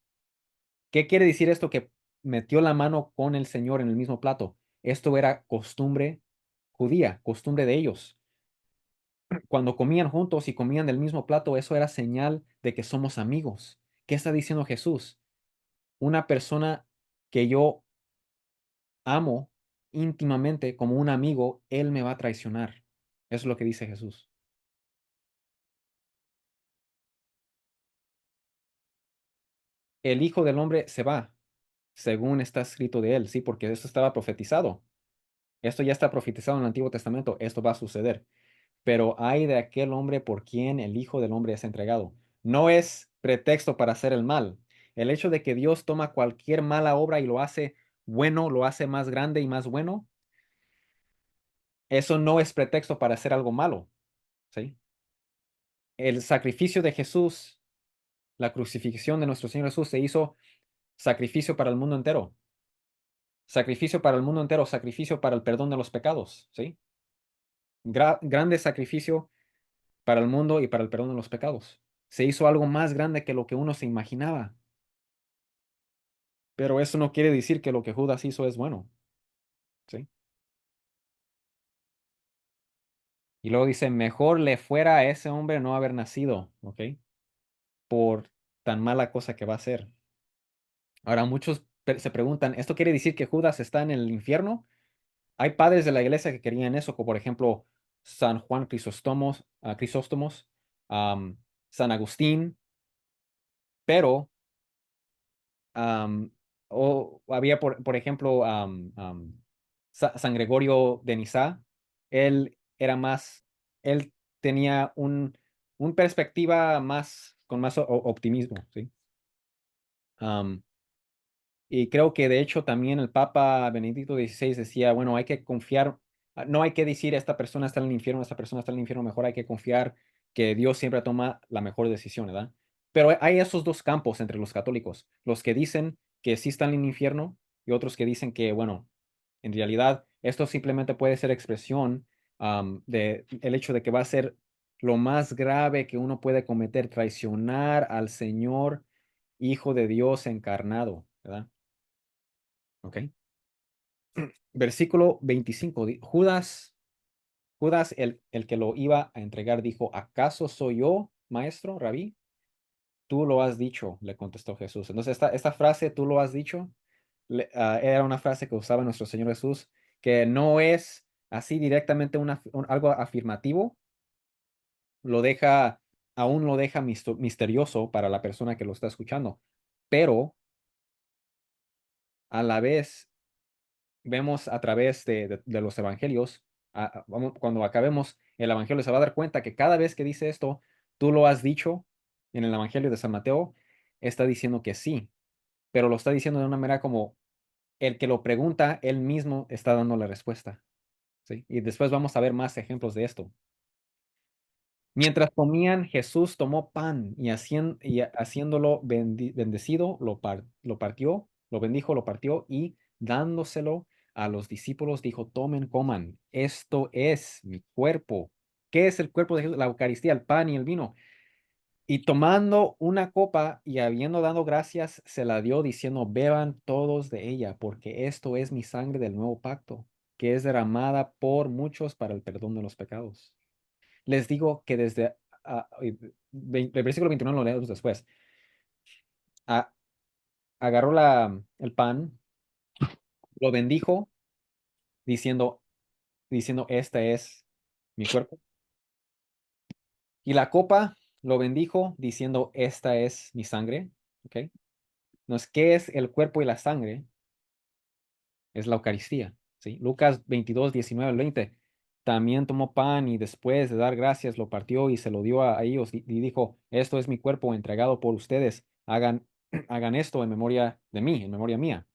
¿Qué quiere decir esto que metió la mano con el Señor en el mismo plato? Esto era costumbre judía, costumbre de ellos. Cuando comían juntos y comían del mismo plato, eso era señal de que somos amigos. ¿Qué está diciendo Jesús? Una persona que yo amo íntimamente como un amigo, él me va a traicionar. Eso es lo que dice Jesús. El Hijo del Hombre se va, según está escrito de él, sí, porque esto estaba profetizado. Esto ya está profetizado en el Antiguo Testamento, esto va a suceder. Pero hay de aquel hombre por quien el Hijo del Hombre es entregado. No es pretexto para hacer el mal. El hecho de que Dios toma cualquier mala obra y lo hace bueno, lo hace más grande y más bueno, eso no es pretexto para hacer algo malo, ¿sí? El sacrificio de Jesús, la crucifixión de nuestro Señor Jesús se hizo sacrificio para el mundo entero. Sacrificio para el mundo entero, sacrificio para el perdón de los pecados, ¿sí? Grande sacrificio para el mundo y para el perdón de los pecados. Se hizo algo más grande que lo que uno se imaginaba. Pero eso no quiere decir que lo que Judas hizo es bueno, ¿sí? Y luego dice, mejor le fuera a ese hombre no haber nacido, ¿ok? Por tan mala cosa que va a hacer. Ahora, muchos se preguntan, ¿esto quiere decir que Judas está en el infierno? Hay padres de la iglesia que querían eso, como por ejemplo San Juan Crisóstomos, am, San Agustín, pero am, o había, por ejemplo, San Gregorio de Nizá. Él era más, él tenía un perspectiva más, con más optimismo, ¿sí? Am, y creo que de hecho también el Papa Benedicto XVI decía, bueno, hay que confiar, no hay que decir esta persona está en el infierno, esta persona está en el infierno, mejor hay que confiar que Dios siempre toma la mejor decisión, ¿verdad? Pero hay esos dos campos entre los católicos, los que dicen que sí están en el infierno y otros que dicen que, bueno, en realidad esto simplemente puede ser expresión de el hecho de que va a ser lo más grave que uno puede cometer, traicionar al Señor, Hijo de Dios encarnado, ¿verdad? ¿Ok? Versículo 25. Judas, el que lo iba a entregar, dijo, ¿acaso soy yo, maestro, rabí? Tú lo has dicho, le contestó Jesús. Entonces, esta frase, tú lo has dicho, era una frase que usaba nuestro Señor Jesús, que no es así directamente algo afirmativo, lo deja, aún lo deja misterioso para la persona que lo está escuchando, pero a la vez vemos a través de los evangelios, cuando acabemos el evangelio, se va a dar cuenta que cada vez que dice esto, tú lo has dicho en el evangelio de San Mateo, está diciendo que sí, pero lo está diciendo de una manera como el que lo pregunta, él mismo está dando la respuesta, ¿sí? Y después vamos a ver más ejemplos de esto. Mientras comían, Jesús tomó pan y haciéndolo bendecido, lo partió, lo bendijo, lo partió y dándoselo a los discípulos dijo, tomen, coman, esto es mi cuerpo. ¿Qué es el cuerpo de Jesús? La Eucaristía, el pan y el vino. Y tomando una copa y habiendo dado gracias, se la dio diciendo, beban todos de ella, porque esto es mi sangre del nuevo pacto, que es derramada por muchos para el perdón de los pecados. Les digo que desde el versículo 29 lo leemos después. A- Agarró el pan, lo bendijo, diciendo, diciendo, esta es mi cuerpo. Y la copa lo bendijo diciendo, esta es mi sangre. ¿Ok? No es qué es el cuerpo y la sangre, es la Eucaristía. ¿Sí? Lucas 22, 19 al 20. También tomó pan y después de dar gracias lo partió y se lo dio a ellos y dijo, esto es mi cuerpo entregado por ustedes. Hagan, hagan esto en memoria de mí, en memoria mía.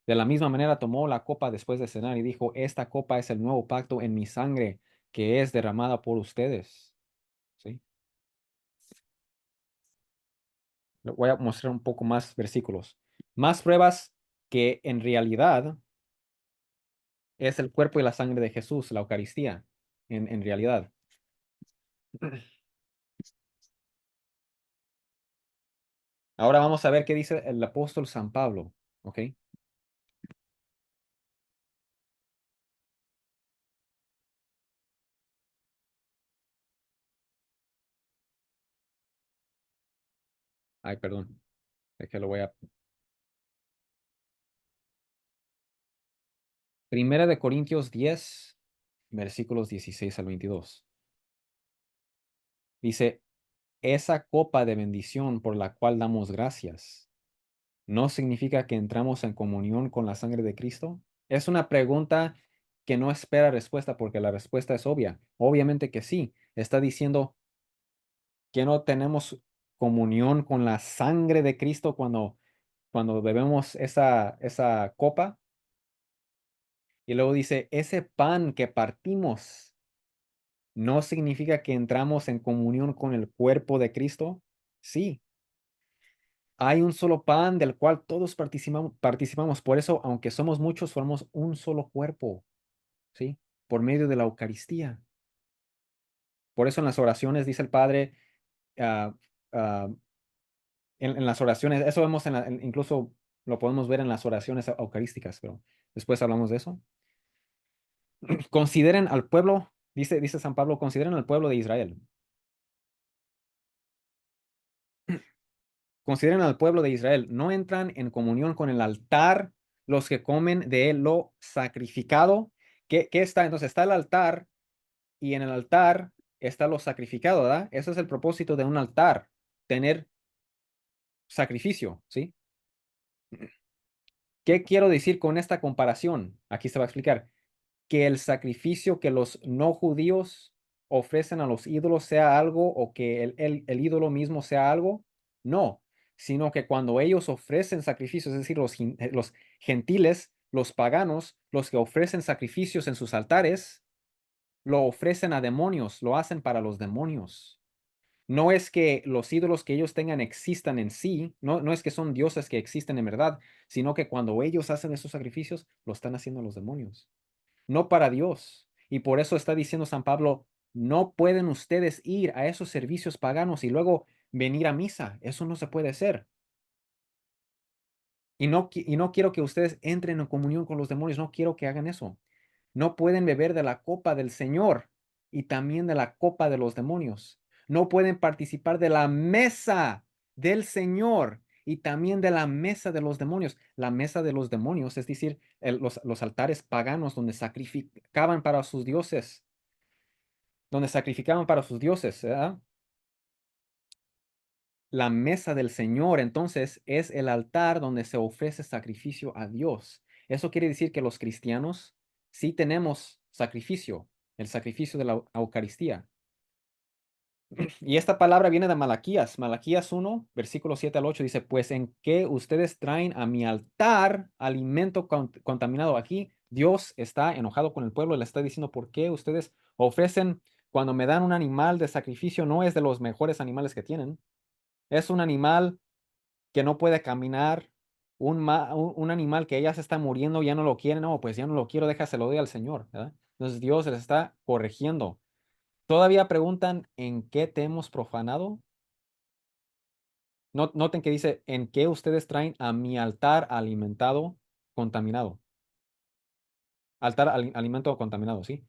De la misma manera tomó la copa después de cenar y dijo, esta copa es el nuevo pacto en mi sangre que es derramada por ustedes. ¿Sí? Le voy a mostrar un poco más versículos. Más pruebas que en realidad es el cuerpo y la sangre de Jesús, la Eucaristía, en realidad. Ahora vamos a ver qué dice el apóstol San Pablo. ¿Ok? Ay, perdón. Es que lo voy a... Primera de Corintios 10, versículos 16 al 22. Dice, esa copa de bendición por la cual damos gracias, ¿no significa que entramos en comunión con la sangre de Cristo? Es una pregunta que no espera respuesta porque la respuesta es obvia. Obviamente que sí. Está diciendo que no tenemos comunión con la sangre de Cristo cuando bebemos esa copa. Y luego dice, ese pan que partimos, ¿no significa que entramos en comunión con el cuerpo de Cristo? Sí. Hay un solo pan del cual todos participamos. Por eso, aunque somos muchos, formamos un solo cuerpo, ¿sí? Por medio de la Eucaristía. Por eso en las oraciones dice el Padre, ah, ah, en las oraciones, eso vemos incluso lo podemos ver en las oraciones eucarísticas, pero después hablamos de eso. Consideren al pueblo, dice San Pablo, consideren al pueblo de Israel. Consideren al pueblo de Israel. No entran en comunión con el altar los que comen de lo sacrificado. ¿Qué está? Entonces está el altar y en el altar está lo sacrificado, ¿verdad? Ese es el propósito de un altar, tener sacrificio, ¿sí? ¿Qué quiero decir con esta comparación? Aquí se va a explicar. Que el sacrificio que los no judíos ofrecen a los ídolos sea algo o que el ídolo mismo sea algo. No, sino que cuando ellos ofrecen sacrificios, es decir, los gentiles, los paganos, los que ofrecen sacrificios en sus altares, lo ofrecen a demonios, lo hacen para los demonios. No es que los ídolos que ellos tengan existan en sí, no es que son dioses que existen en verdad, sino que cuando ellos hacen esos sacrificios, lo están haciendo a los demonios, no para Dios. Y por eso está diciendo San Pablo, no pueden ustedes ir a esos servicios paganos y luego venir a misa. Eso no se puede hacer. Y no quiero que ustedes entren en comunión con los demonios, no quiero que hagan eso. No pueden beber de la copa del Señor y también de la copa de los demonios. No pueden participar de la mesa del Señor y también de la mesa de los demonios. La mesa de los demonios, es decir, los altares paganos donde sacrificaban para sus dioses, donde sacrificaban para sus dioses, ¿verdad? La mesa del Señor, entonces, es el altar donde se ofrece sacrificio a Dios. Eso quiere decir que los cristianos sí tenemos sacrificio, el sacrificio de la Eucaristía. Y esta palabra viene de Malaquías. Malaquías 1, versículo 7 al 8 dice, pues en que ustedes traen a mi altar alimento contaminado. Aquí Dios está enojado con el pueblo, le está diciendo, ¿por qué ustedes ofrecen cuando me dan un animal de sacrificio? No es de los mejores animales que tienen. Es un animal que no puede caminar, un animal que ya se está muriendo, ya no lo quiere, no, pues ya no lo quiero, déjaselo doy al Señor, ¿verdad? Entonces Dios les está corrigiendo. Todavía preguntan en qué te hemos profanado. Noten que dice, en qué ustedes traen a mi altar alimentado, contaminado. Altar, alimento contaminado, ¿sí?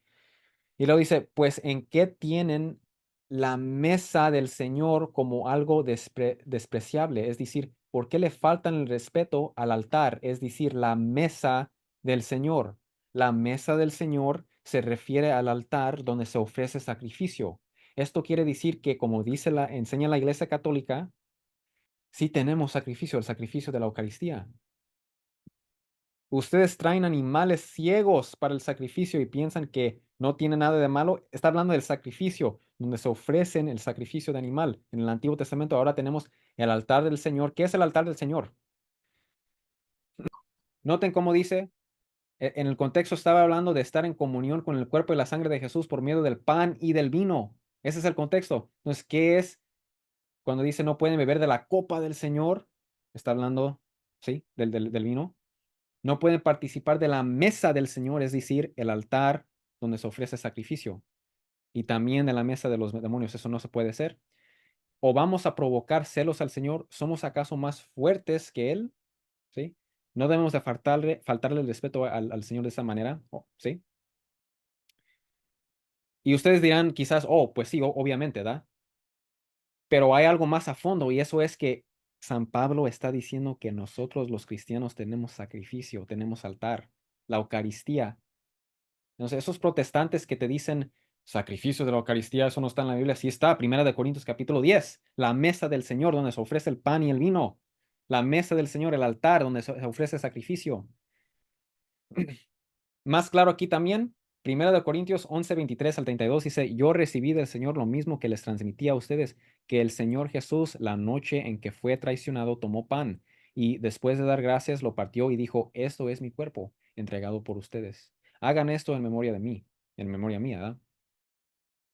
Y luego dice, pues en qué tienen la mesa del Señor como algo despreciable. Es decir, ¿por qué le faltan el respeto al altar? Es decir, la mesa del Señor. La mesa del Señor se refiere al altar donde se ofrece sacrificio. Esto quiere decir que, como enseña la Iglesia Católica, sí tenemos sacrificio, el sacrificio de la Eucaristía. Ustedes traen animales ciegos para el sacrificio y piensan que no tiene nada de malo. Está hablando del sacrificio, donde se ofrecen el sacrificio de animal. En el Antiguo Testamento ahora tenemos el altar del Señor. ¿Qué es el altar del Señor? Noten cómo dice, en el contexto estaba hablando de estar en comunión con el cuerpo y la sangre de Jesús por medio del pan y del vino. Ese es el contexto. Entonces, ¿qué es cuando dice no pueden beber de la copa del Señor? Está hablando, ¿sí? Del vino. No pueden participar de la mesa del Señor, es decir, el altar donde se ofrece sacrificio. Y también de la mesa de los demonios. Eso no se puede hacer. ¿O vamos a provocar celos al Señor? ¿Somos acaso más fuertes que Él? ¿Sí? No debemos de faltarle el respeto al Señor de esa manera. ¿Sí? Y ustedes dirán quizás, oh, pues sí, obviamente, ¿da? Pero hay algo más a fondo y eso es que San Pablo está diciendo que nosotros los cristianos tenemos sacrificio, tenemos altar, la Eucaristía. Entonces, esos protestantes que te dicen sacrificio de la Eucaristía, eso no está en la Biblia, sí está, Primera de Corintios capítulo 10, la mesa del Señor donde se ofrece el pan y el vino, la mesa del Señor, el altar donde se ofrece sacrificio. Más claro aquí también, Primera de Corintios 11, 23 al 32 dice, yo recibí del Señor lo mismo que les transmití a ustedes, que el Señor Jesús, la noche en que fue traicionado, tomó pan y después de dar gracias lo partió y dijo, esto es mi cuerpo, entregado por ustedes. Hagan esto en memoria de mí, en memoria mía, ¿verdad?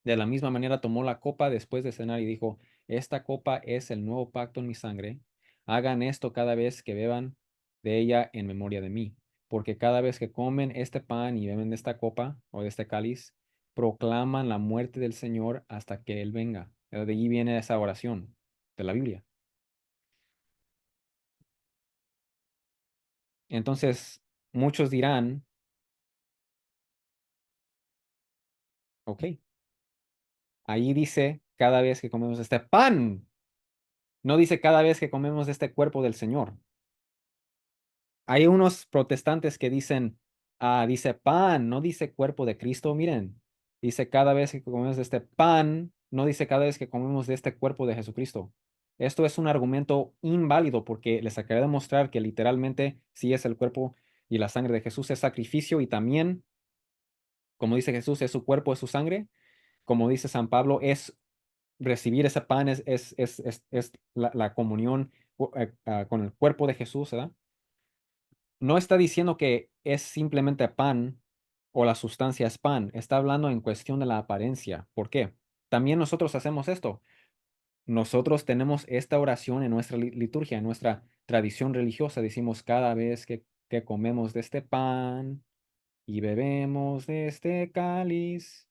De la misma manera tomó la copa después de cenar y dijo, esta copa es el nuevo pacto en mi sangre. Hagan esto cada vez que beban de ella en memoria de mí, porque cada vez que comen este pan y beben de esta copa o de este cáliz, proclaman la muerte del Señor hasta que Él venga. De allí viene esa oración de la Biblia. Entonces, muchos dirán, ok, ahí dice cada vez que comemos este pan, no dice cada vez que comemos este cuerpo del Señor. Hay unos protestantes que dicen, dice pan, no dice cuerpo de Cristo. Miren, dice cada vez que comemos de este pan, no dice cada vez que comemos de este cuerpo de Jesucristo. Esto es un argumento inválido porque les acabé de mostrar que literalmente sí es el cuerpo y la sangre de Jesús, es sacrificio y también, como dice Jesús, es su cuerpo, es su sangre. Como dice San Pablo, es recibir ese pan, es la comunión con el cuerpo de Jesús, ¿verdad? No está diciendo que es simplemente pan o la sustancia es pan, está hablando en cuestión de la apariencia. ¿Por qué? También nosotros hacemos esto. Nosotros tenemos esta oración en nuestra liturgia, en nuestra tradición religiosa. Decimos cada vez que comemos de este pan y bebemos de este cáliz.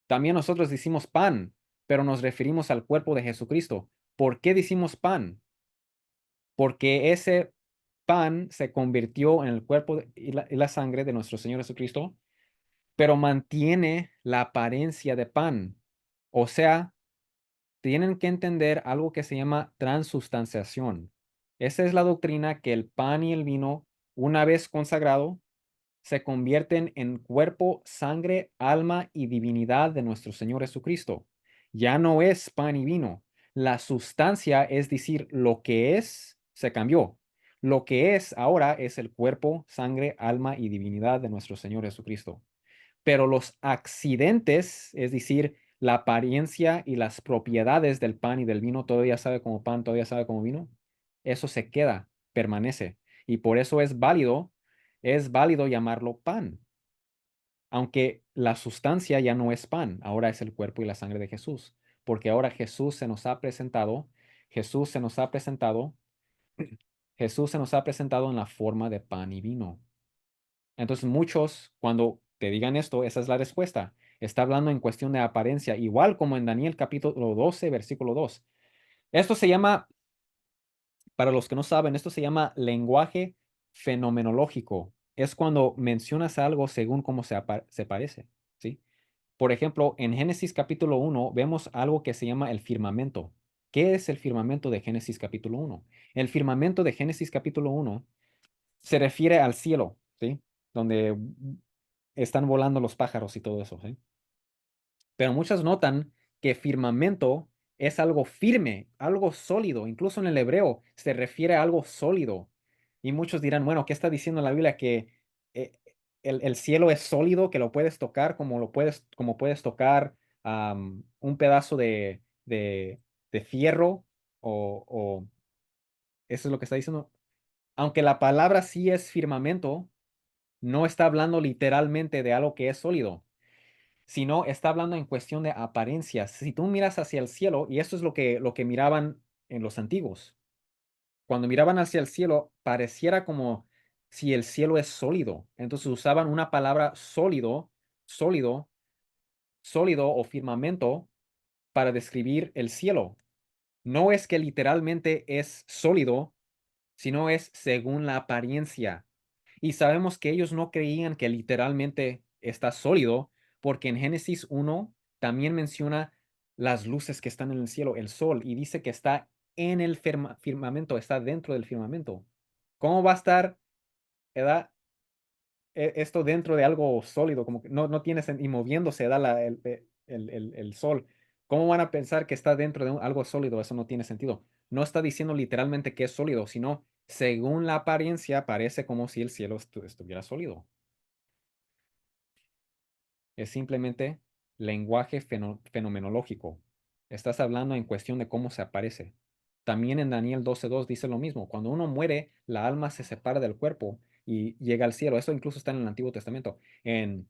También nosotros decimos pan, pero nos referimos al cuerpo de Jesucristo. ¿Por qué decimos pan? Porque ese pan se convirtió en el cuerpo y la sangre de nuestro Señor Jesucristo, pero mantiene la apariencia de pan. O sea, tienen que entender algo que se llama transustanciación. Esa es la doctrina que el pan y el vino, una vez consagrado, se convierten en cuerpo, sangre, alma y divinidad de nuestro Señor Jesucristo. Ya no es pan y vino. La sustancia, es decir, lo que es, se cambió. Lo que es ahora es el cuerpo, sangre, alma y divinidad de nuestro Señor Jesucristo. Pero los accidentes, es decir, la apariencia y las propiedades del pan y del vino, todavía sabe como pan, todavía sabe como vino, eso se queda, permanece. Y por eso es válido llamarlo pan, aunque la sustancia ya no es pan, ahora es el cuerpo y la sangre de Jesús, porque ahora Jesús se nos ha presentado, Jesús se nos ha presentado en la forma de pan y vino. Entonces muchos, cuando te digan esto, esa es la respuesta. Está hablando en cuestión de apariencia, igual como en Daniel capítulo 12, versículo 2. Esto se llama, para los que no saben, esto se llama lenguaje fenomenológico. Es cuando mencionas algo según cómo se parece, ¿sí? Por ejemplo, en Génesis capítulo 1 vemos algo que se llama el firmamento. ¿Qué es el firmamento de Génesis capítulo 1? El firmamento de Génesis capítulo 1 se refiere al cielo, ¿sí? Donde están volando los pájaros y todo eso, ¿sí? Pero muchos notan que firmamento es algo firme, algo sólido. Incluso en el hebreo se refiere a algo sólido. Y muchos dirán, bueno, ¿qué está diciendo la Biblia? Que eh, el cielo es sólido, que lo puedes tocar como puedes tocar un pedazo de fierro o eso es lo que está diciendo. Aunque la palabra sí es firmamento, no está hablando literalmente de algo que es sólido, sino está hablando en cuestión de apariencias. Si tú miras hacia el cielo, y esto es lo que miraban en los antiguos, cuando miraban hacia el cielo, pareciera como si el cielo es sólido. Entonces usaban una palabra sólido, sólido, sólido o firmamento para describir el cielo. No es que literalmente es sólido, sino es según la apariencia. Y sabemos que ellos no creían que literalmente está sólido, porque en Génesis 1 también menciona las luces que están en el cielo, el sol, y dice que está en el firmamento, está dentro del firmamento. ¿Cómo va a estar, edad, esto dentro de algo sólido? Como que no tiene y moviéndose, da el sol. ¿Cómo van a pensar que está dentro de algo sólido? Eso no tiene sentido. No está diciendo literalmente que es sólido, sino según la apariencia parece como si el cielo estuviera sólido. Es simplemente lenguaje fenomenológico. Estás hablando en cuestión de cómo se aparece. También en Daniel 12:2 dice lo mismo. Cuando uno muere, la alma se separa del cuerpo y llega al cielo. Eso incluso está en el Antiguo Testamento. En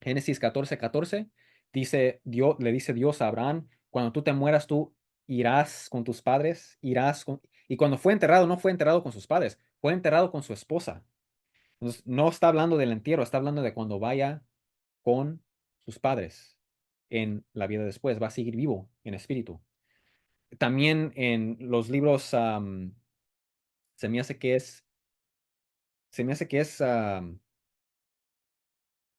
Génesis 14:14 dice Dios, le dice Dios a Abraham, cuando tú te mueras, tú irás con tus padres, irás con... Y cuando fue enterrado, no fue enterrado con sus padres, fue enterrado con su esposa. Entonces, no está hablando del entierro, está hablando de cuando vaya con sus padres en la vida después, va a seguir vivo en espíritu. También en los libros, se me hace que es, se me hace que es en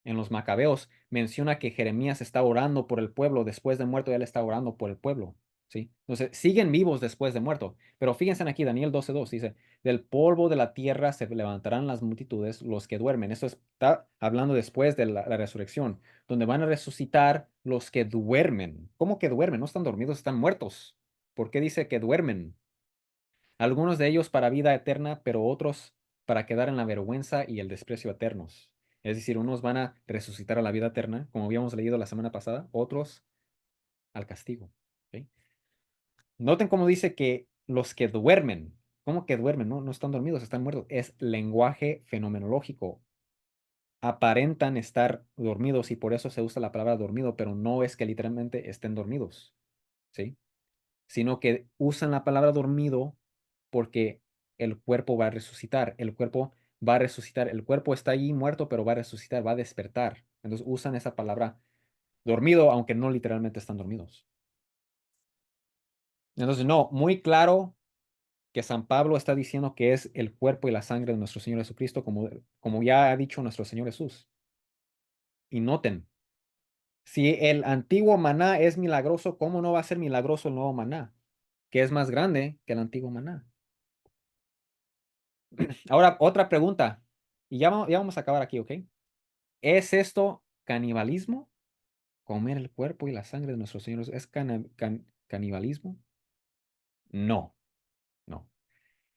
los Macabeos, menciona que Jeremías está orando por el pueblo, después de muerto, él está orando por el pueblo. ¿Sí? Entonces, siguen vivos después de muerto. Pero fíjense aquí, Daniel 12:2 dice, del polvo de la tierra se levantarán las multitudes, los que duermen. Eso está hablando después de la resurrección, donde van a resucitar los que duermen. ¿Cómo que duermen? No están dormidos, están muertos. ¿Por qué dice que duermen? Algunos de ellos para vida eterna, pero otros para quedar en la vergüenza y el desprecio eternos. Es decir, unos van a resucitar a la vida eterna, como habíamos leído la semana pasada, otros al castigo. ¿Ok? Noten cómo dice que los que duermen, ¿cómo que duermen? No, no están dormidos, están muertos. Es lenguaje fenomenológico. Aparentan estar dormidos y por eso se usa la palabra dormido, pero no es que literalmente estén dormidos, ¿sí? Sino que usan la palabra dormido porque el cuerpo va a resucitar, el cuerpo va a resucitar, el cuerpo está ahí muerto, pero va a resucitar, va a despertar. Entonces usan esa palabra dormido, aunque no literalmente están dormidos. Entonces, no, muy claro que San Pablo está diciendo que es el cuerpo y la sangre de nuestro Señor Jesucristo, como ya ha dicho nuestro Señor Jesús. Y noten, si el antiguo maná es milagroso, ¿cómo no va a ser milagroso el nuevo maná? Que es más grande que el antiguo maná. Ahora, otra pregunta. Y ya vamos a acabar aquí, ¿ok? ¿Es esto canibalismo? ¿Comer el cuerpo y la sangre de nuestro Señor es canibalismo? No, no.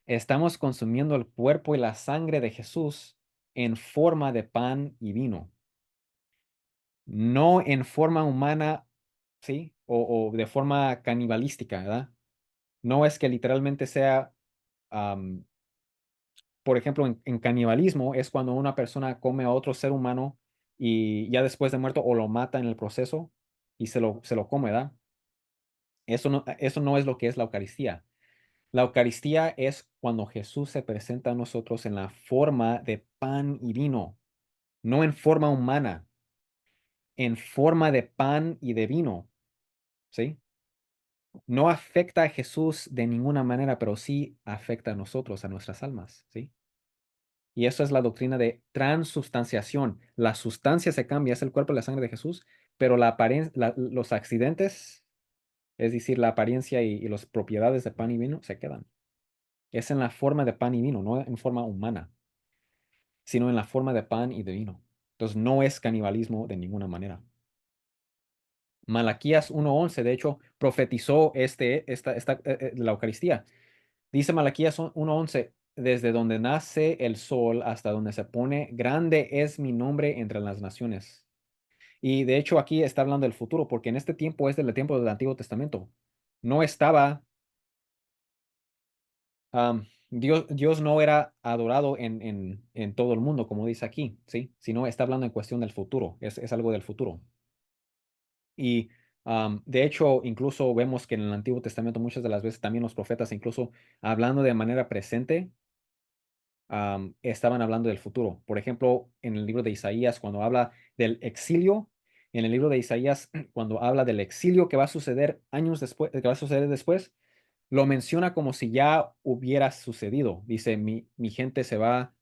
Estamos consumiendo el cuerpo y la sangre de Jesús en forma de pan y vino, no en forma humana, ¿sí? O de forma canibalística, ¿verdad? No es que literalmente sea, por ejemplo, en canibalismo es cuando una persona come a otro ser humano y ya después de muerto o lo mata en el proceso y se lo come, ¿verdad? Eso no es lo que es la Eucaristía. La Eucaristía es cuando Jesús se presenta a nosotros en la forma de pan y vino, no en forma humana, en forma de pan y de vino, ¿sí? No afecta a Jesús de ninguna manera, pero sí afecta a nosotros, a nuestras almas, ¿sí? Y eso es la doctrina de transubstanciación. La sustancia se cambia, es el cuerpo y la sangre de Jesús, pero los accidentes, es decir, la apariencia y las propiedades de pan y vino, se quedan. Es en la forma de pan y vino, no en forma humana, sino en la forma de pan y de vino. Entonces no es canibalismo de ninguna manera. Malaquías 1:11, de hecho, profetizó la Eucaristía. Dice Malaquías 1:11, desde donde nace el sol hasta donde se pone, grande es mi nombre entre las naciones. Y de hecho aquí está hablando del futuro, porque en este tiempo es del tiempo del Antiguo Testamento. No estaba, Dios no era adorado en todo el mundo, como dice aquí, ¿sí? Sino está hablando en cuestión del futuro, es algo del futuro. Y de hecho, incluso vemos que en el Antiguo Testamento muchas de las veces también los profetas, incluso hablando de manera presente, estaban hablando del futuro. Por ejemplo, en el libro de Isaías, cuando habla del exilio, en el libro de Isaías, cuando habla del exilio que va a suceder años después, que va a suceder después, lo menciona como si ya hubiera sucedido. Dice, mi gente se va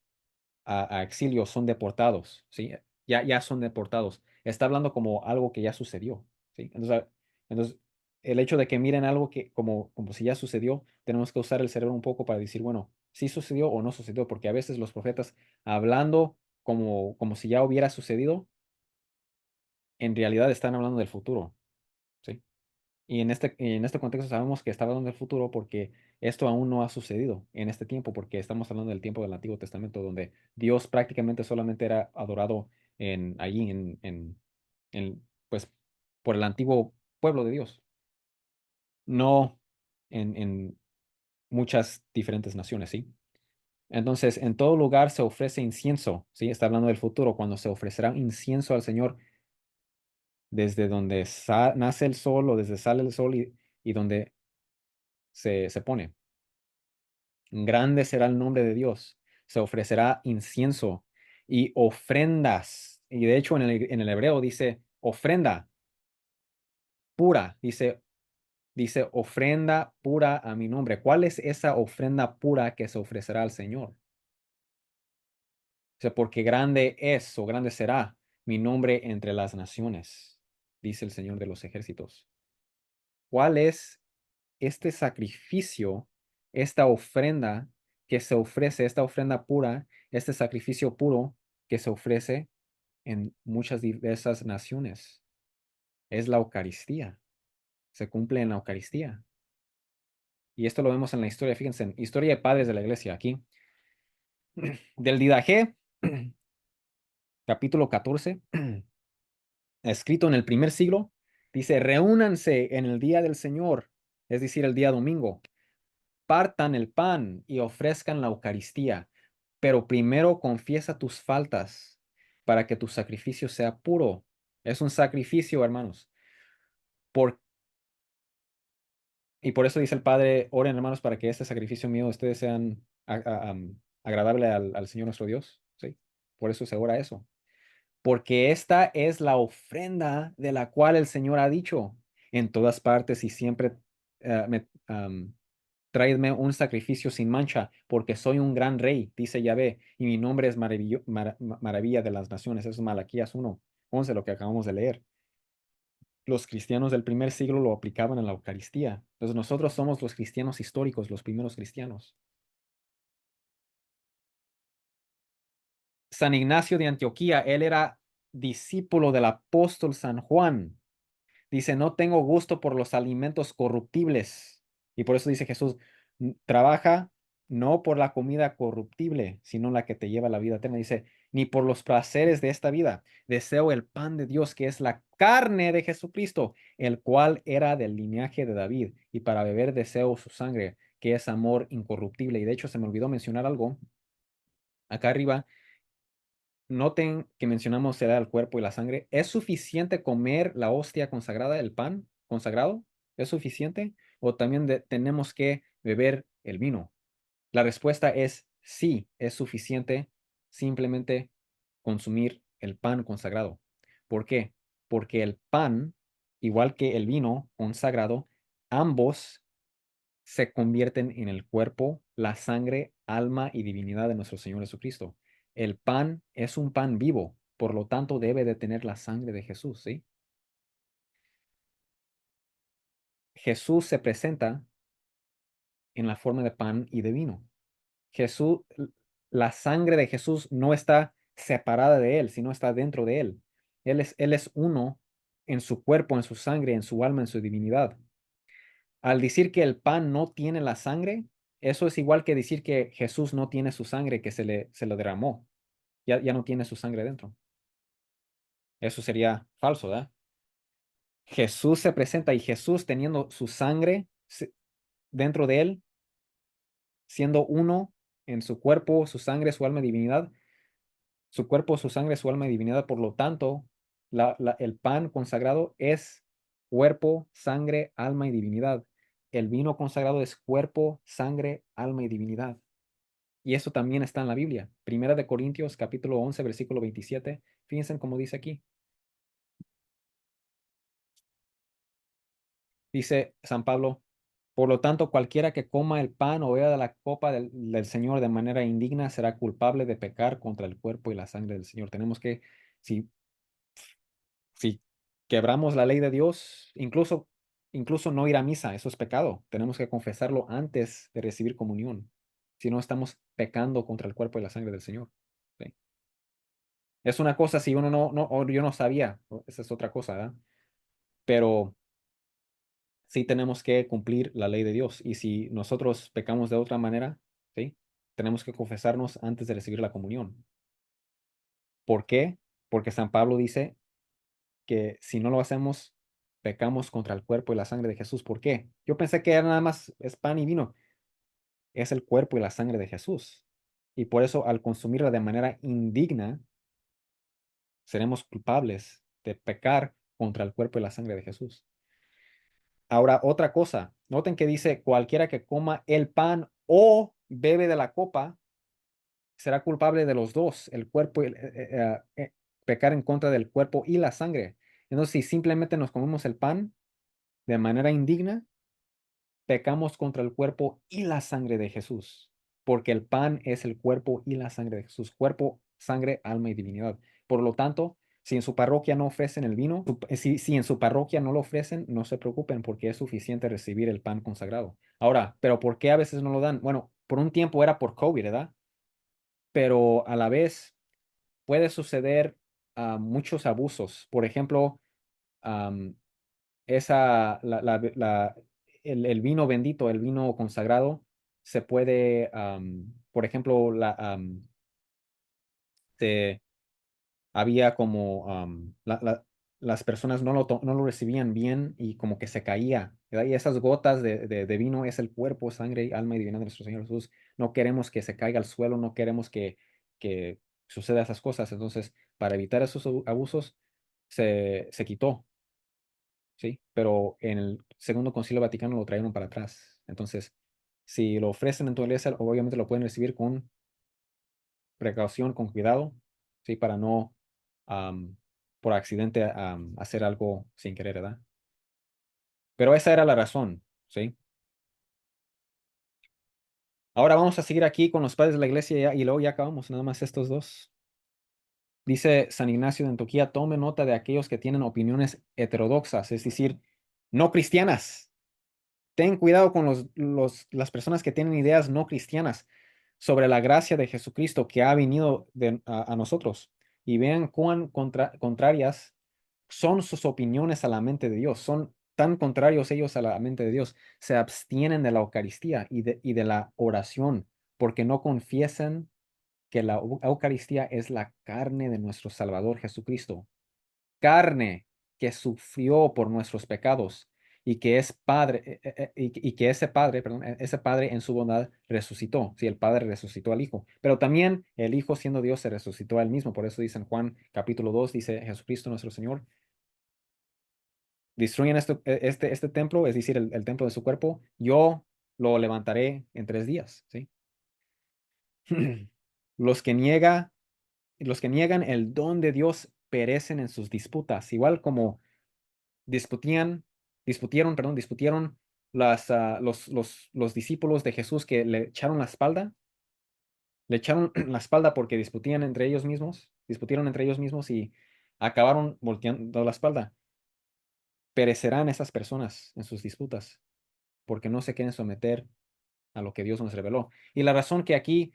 a exilio, son deportados, ¿sí? Ya son deportados. Está hablando como algo que ya sucedió, ¿sí? Entonces, el hecho de que miren algo que como si ya sucedió, tenemos que usar el cerebro un poco para decir, bueno, sí sucedió o no sucedió, porque a veces los profetas hablando como si ya hubiera sucedido, en realidad están hablando del futuro, ¿sí? Y en este contexto sabemos que está hablando del futuro porque esto aún no ha sucedido en este tiempo, porque estamos hablando del tiempo del Antiguo Testamento, donde Dios prácticamente solamente era adorado allí, pues, por el antiguo pueblo de Dios, no en muchas diferentes naciones, ¿sí? Entonces, en todo lugar se ofrece incienso, ¿sí? Está hablando del futuro, cuando se ofrecerá incienso al Señor desde donde nace el sol o desde sale el sol y donde se pone. Grande será el nombre de Dios. Se ofrecerá incienso y ofrendas. Y de hecho en el hebreo dice ofrenda pura. Dice ofrenda pura a mi nombre. ¿Cuál es esa ofrenda pura que se ofrecerá al Señor? O sea, porque grande es o grande será mi nombre entre las naciones, dice el Señor de los ejércitos. ¿Cuál es este sacrificio, esta ofrenda que se ofrece, esta ofrenda pura, este sacrificio puro que se ofrece en muchas diversas naciones? Es la Eucaristía. Se cumple en la Eucaristía. Y esto lo vemos en la historia, fíjense, en Historia de Padres de la Iglesia, aquí, del Didaché, capítulo 14, escrito en el primer siglo, dice, reúnanse en el día del Señor, es decir, el día domingo, partan el pan y ofrezcan la Eucaristía, pero primero confiesa tus faltas para que tu sacrificio sea puro. Es un sacrificio, hermanos. Por, y por eso dice el Padre, oren, hermanos, para que este sacrificio mío ustedes sean agradable al Señor nuestro Dios. ¿Sí? Por eso se ora eso. Porque esta es la ofrenda de la cual el Señor ha dicho en todas partes y siempre traedme un sacrificio sin mancha, porque soy un gran rey, dice Yahvé, y mi nombre es maravilla de las naciones. Eso es Malaquías 1:11, lo que acabamos de leer. Los cristianos del primer siglo lo aplicaban en la Eucaristía. Entonces nosotros somos los cristianos históricos, los primeros cristianos. San Ignacio de Antioquía, él era discípulo del apóstol San Juan. Dice, no tengo gusto por los alimentos corruptibles. Y por eso dice Jesús, trabaja no por la comida corruptible, sino la que te lleva a la vida eterna. Dice, ni por los placeres de esta vida. Deseo el pan de Dios, que es la carne de Jesucristo, el cual era del linaje de David. Y para beber deseo su sangre, que es amor incorruptible. Y de hecho, se me olvidó mencionar algo. Acá arriba noten que mencionamos será el cuerpo y la sangre. ¿Es suficiente comer la hostia consagrada, el pan consagrado? ¿Es suficiente? ¿O también tenemos que beber el vino? La respuesta es sí, es suficiente simplemente consumir el pan consagrado. ¿Por qué? Porque el pan, igual que el vino consagrado, ambos se convierten en el cuerpo, la sangre, alma y divinidad de nuestro Señor Jesucristo. El pan es un pan vivo, por lo tanto debe de tener la sangre de Jesús, ¿sí? Jesús se presenta en la forma de pan y de vino. Jesús, la sangre de Jesús no está separada de Él, sino está dentro de Él. Él es uno en su cuerpo, en su sangre, en su alma, en su divinidad. Al decir que el pan no tiene la sangre, eso es igual que decir que Jesús no tiene su sangre, que se lo derramó. Ya no tiene su sangre dentro. Eso sería falso, ¿verdad? Jesús se presenta y Jesús teniendo su sangre dentro de Él, siendo uno en su cuerpo, su sangre, su alma y divinidad, su cuerpo, su sangre, su alma y divinidad. Por lo tanto, el pan consagrado es cuerpo, sangre, alma y divinidad. El vino consagrado es cuerpo, sangre, alma y divinidad. Y eso también está en la Biblia. Primera de Corintios, capítulo 11 versículo 27. Fíjense cómo dice aquí. Dice San Pablo, por lo tanto, cualquiera que coma el pan o beba de la copa del Señor de manera indigna será culpable de pecar contra el cuerpo y la sangre del Señor. Tenemos que, si si quebramos la ley de Dios, incluso no ir a misa, eso es pecado. Tenemos que confesarlo antes de recibir comunión. Si no, estamos pecando contra el cuerpo y la sangre del Señor. ¿Sí? Es una cosa si uno o yo no sabía, esa es otra cosa, ¿verdad? Pero sí tenemos que cumplir la ley de Dios. Y si nosotros pecamos de otra manera, ¿sí? Tenemos que confesarnos antes de recibir la comunión. ¿Por qué? Porque San Pablo dice que si no lo hacemos, pecamos contra el cuerpo y la sangre de Jesús. ¿Por qué? Yo pensé que era nada más es pan y vino. Es el cuerpo y la sangre de Jesús. Y por eso al consumirla de manera indigna, seremos culpables de pecar contra el cuerpo y la sangre de Jesús. Ahora, otra cosa. Noten que dice, cualquiera que coma el pan o bebe de la copa, será culpable de los dos, el cuerpo y pecar en contra del cuerpo y la sangre. Entonces, si simplemente nos comemos el pan de manera indigna, pecamos contra el cuerpo y la sangre de Jesús, porque el pan es el cuerpo y la sangre de Jesús, cuerpo, sangre, alma y divinidad. Por lo tanto, si en su parroquia no ofrecen el vino, si en su parroquia no lo ofrecen, no se preocupen porque es suficiente recibir el pan consagrado. Ahora, ¿pero por qué a veces no lo dan? Bueno, por un tiempo era por COVID, ¿verdad? Pero a la vez puede suceder muchos abusos. Por ejemplo, am, esa, el vino bendito, el vino consagrado, se puede, por ejemplo, se- había como las personas no lo recibían bien y como que se caía, ¿verdad? Y esas gotas de vino es el cuerpo, sangre, alma y divinidad de nuestro Señor Jesús. No queremos que se caiga al suelo, no queremos que suceda esas cosas. Entonces, para evitar esos abusos, se quitó. ¿Sí? Pero en el Segundo Concilio Vaticano lo trajeron para atrás. Entonces, si lo ofrecen en tu iglesia, obviamente lo pueden recibir con precaución, con cuidado, ¿sí? Para no, am, por accidente, hacer algo sin querer, ¿verdad? Pero esa era la razón, ¿sí? Ahora vamos a seguir aquí con los padres de la iglesia y luego ya acabamos, nada más estos dos. Dice San Ignacio de Antioquía, tome nota de aquellos que tienen opiniones heterodoxas, es decir, no cristianas. Ten cuidado con las personas que tienen ideas no cristianas sobre la gracia de Jesucristo que ha venido a nosotros y vean cuán contrarias son sus opiniones a la mente de Dios. Son tan contrarios ellos a la mente de Dios. Se abstienen de la Eucaristía y de la oración porque no confiesan que la Eucaristía es la carne de nuestro Salvador Jesucristo, carne que sufrió por nuestros pecados y que es padre, y que ese padre, perdón, ese padre en su bondad resucitó. Sí, el padre resucitó al hijo, pero también el hijo siendo Dios se resucitó a él mismo. Por eso dice en Juan capítulo 2 dice Jesucristo nuestro Señor, destruyen este templo, es decir, el templo de su cuerpo, yo lo levantaré en 3 días, ¿sí? Los que niega, los que niegan el don de Dios perecen en sus disputas, igual como discutían, discutieron los discípulos de Jesús que le echaron la espalda porque discutieron entre ellos mismos y acabaron volteando la espalda. Perecerán esas personas en sus disputas porque no se quieren someter a lo que Dios nos reveló. Y la razón que aquí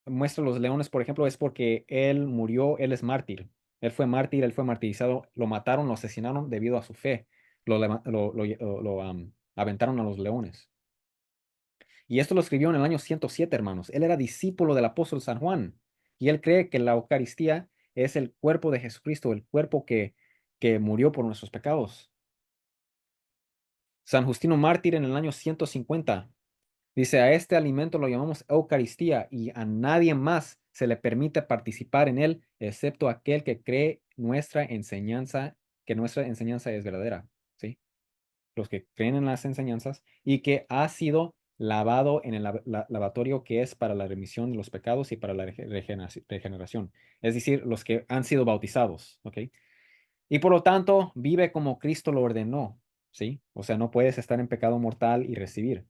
muestra los leones, por ejemplo, es porque él murió, él es mártir. Él fue mártir, él fue martirizado, lo mataron, lo asesinaron debido a su fe. Lo aventaron a los leones. Y esto lo escribió en el año 107, hermanos. Él era discípulo del apóstol San Juan. Y él cree que la Eucaristía es el cuerpo de Jesucristo, el cuerpo que murió por nuestros pecados. San Justino Mártir en el año 150 dice, a este alimento lo llamamos Eucaristía y a nadie más se le permite participar en él, excepto aquel que cree nuestra enseñanza, que nuestra enseñanza es verdadera, ¿sí? Los que creen en las enseñanzas y que ha sido lavado en el lavatorio que es para la remisión de los pecados y para la regeneración. Es decir, los que han sido bautizados, ¿ok? Y por lo tanto, vive como Cristo lo ordenó, ¿sí? O sea, no puedes estar en pecado mortal y recibir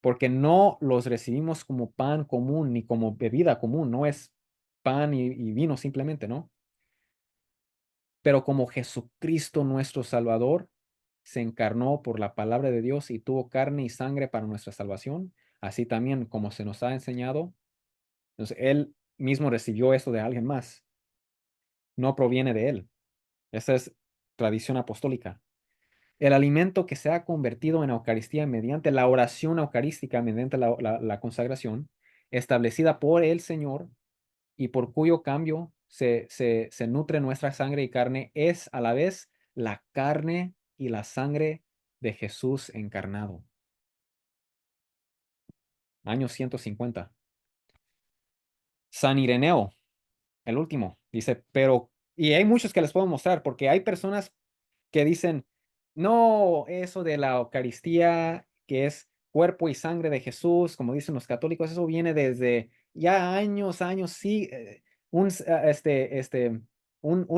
porque no los recibimos como pan común ni como bebida común, no es pan y vino simplemente, ¿no? Pero como Jesucristo nuestro Salvador se encarnó por la palabra de Dios y tuvo carne y sangre para nuestra salvación, así también como se nos ha enseñado, entonces Él mismo recibió esto de alguien más, no proviene de Él. Esa es tradición apostólica. El alimento que se ha convertido en Eucaristía mediante la oración eucarística, mediante la consagración, establecida por el Señor y por cuyo cambio se nutre nuestra sangre y carne, es a la vez la carne y la sangre de Jesús encarnado. Año 150. San Ireneo, el último, dice, pero, y hay muchos que les puedo mostrar, porque hay personas que dicen, no, eso de la Eucaristía, que es cuerpo y sangre de Jesús, como dicen los católicos, eso viene desde ya años, sí, un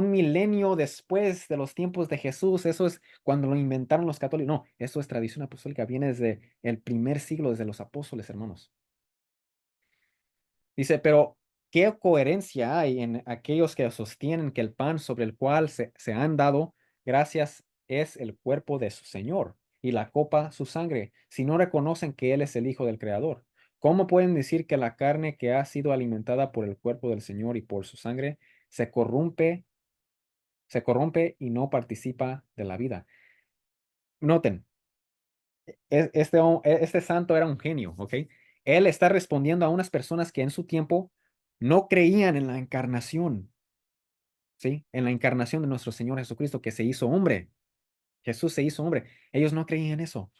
milenio después de los tiempos de Jesús, eso es cuando lo inventaron los católicos. No, eso es tradición apostólica, viene desde el primer siglo, desde los apóstoles, hermanos. Dice, pero ¿qué coherencia hay en aquellos que sostienen que el pan sobre el cual se han dado gracias es el cuerpo de su Señor y la copa su sangre, si no reconocen que Él es el Hijo del Creador? ¿Cómo pueden decir que la carne que ha sido alimentada por el cuerpo del Señor y por su sangre se corrompe, se corrompe y no participa de la vida? Noten, este santo era un genio, ¿ok? Él está respondiendo a unas personas que en su tiempo no creían en la encarnación, ¿sí? En la encarnación de nuestro Señor Jesucristo, que se hizo hombre. Jesús se hizo hombre. Ellos no creían eso,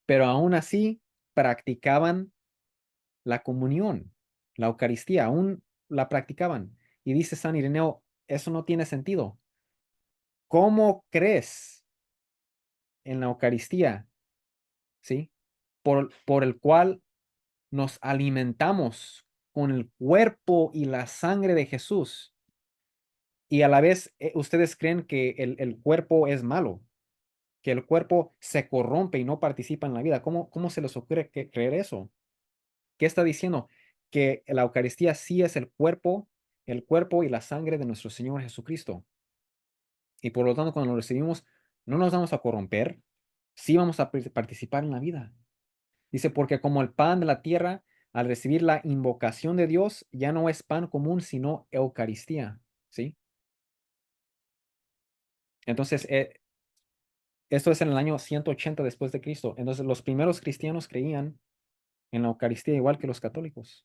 pero aún así practicaban la comunión, la Eucaristía, aún la practicaban. Y dice San Ireneo, eso no tiene sentido. ¿Cómo crees en la Eucaristía, ¿sí? Por el cual nos alimentamos con el cuerpo y la sangre de Jesús y a la vez ustedes creen que el cuerpo es malo, que el cuerpo se corrompe y no participa en la vida. ¿Cómo se les ocurre creer eso? ¿Qué está diciendo? Que la Eucaristía sí es el cuerpo y la sangre de nuestro Señor Jesucristo. Y por lo tanto, cuando lo recibimos, no nos vamos a corromper, sí vamos a participar en la vida. Dice, porque como el pan de la tierra, al recibir la invocación de Dios, ya no es pan común, sino Eucaristía, ¿sí? Entonces, esto es en el año 180 después de Cristo. Entonces, los primeros cristianos creían en la Eucaristía igual que los católicos.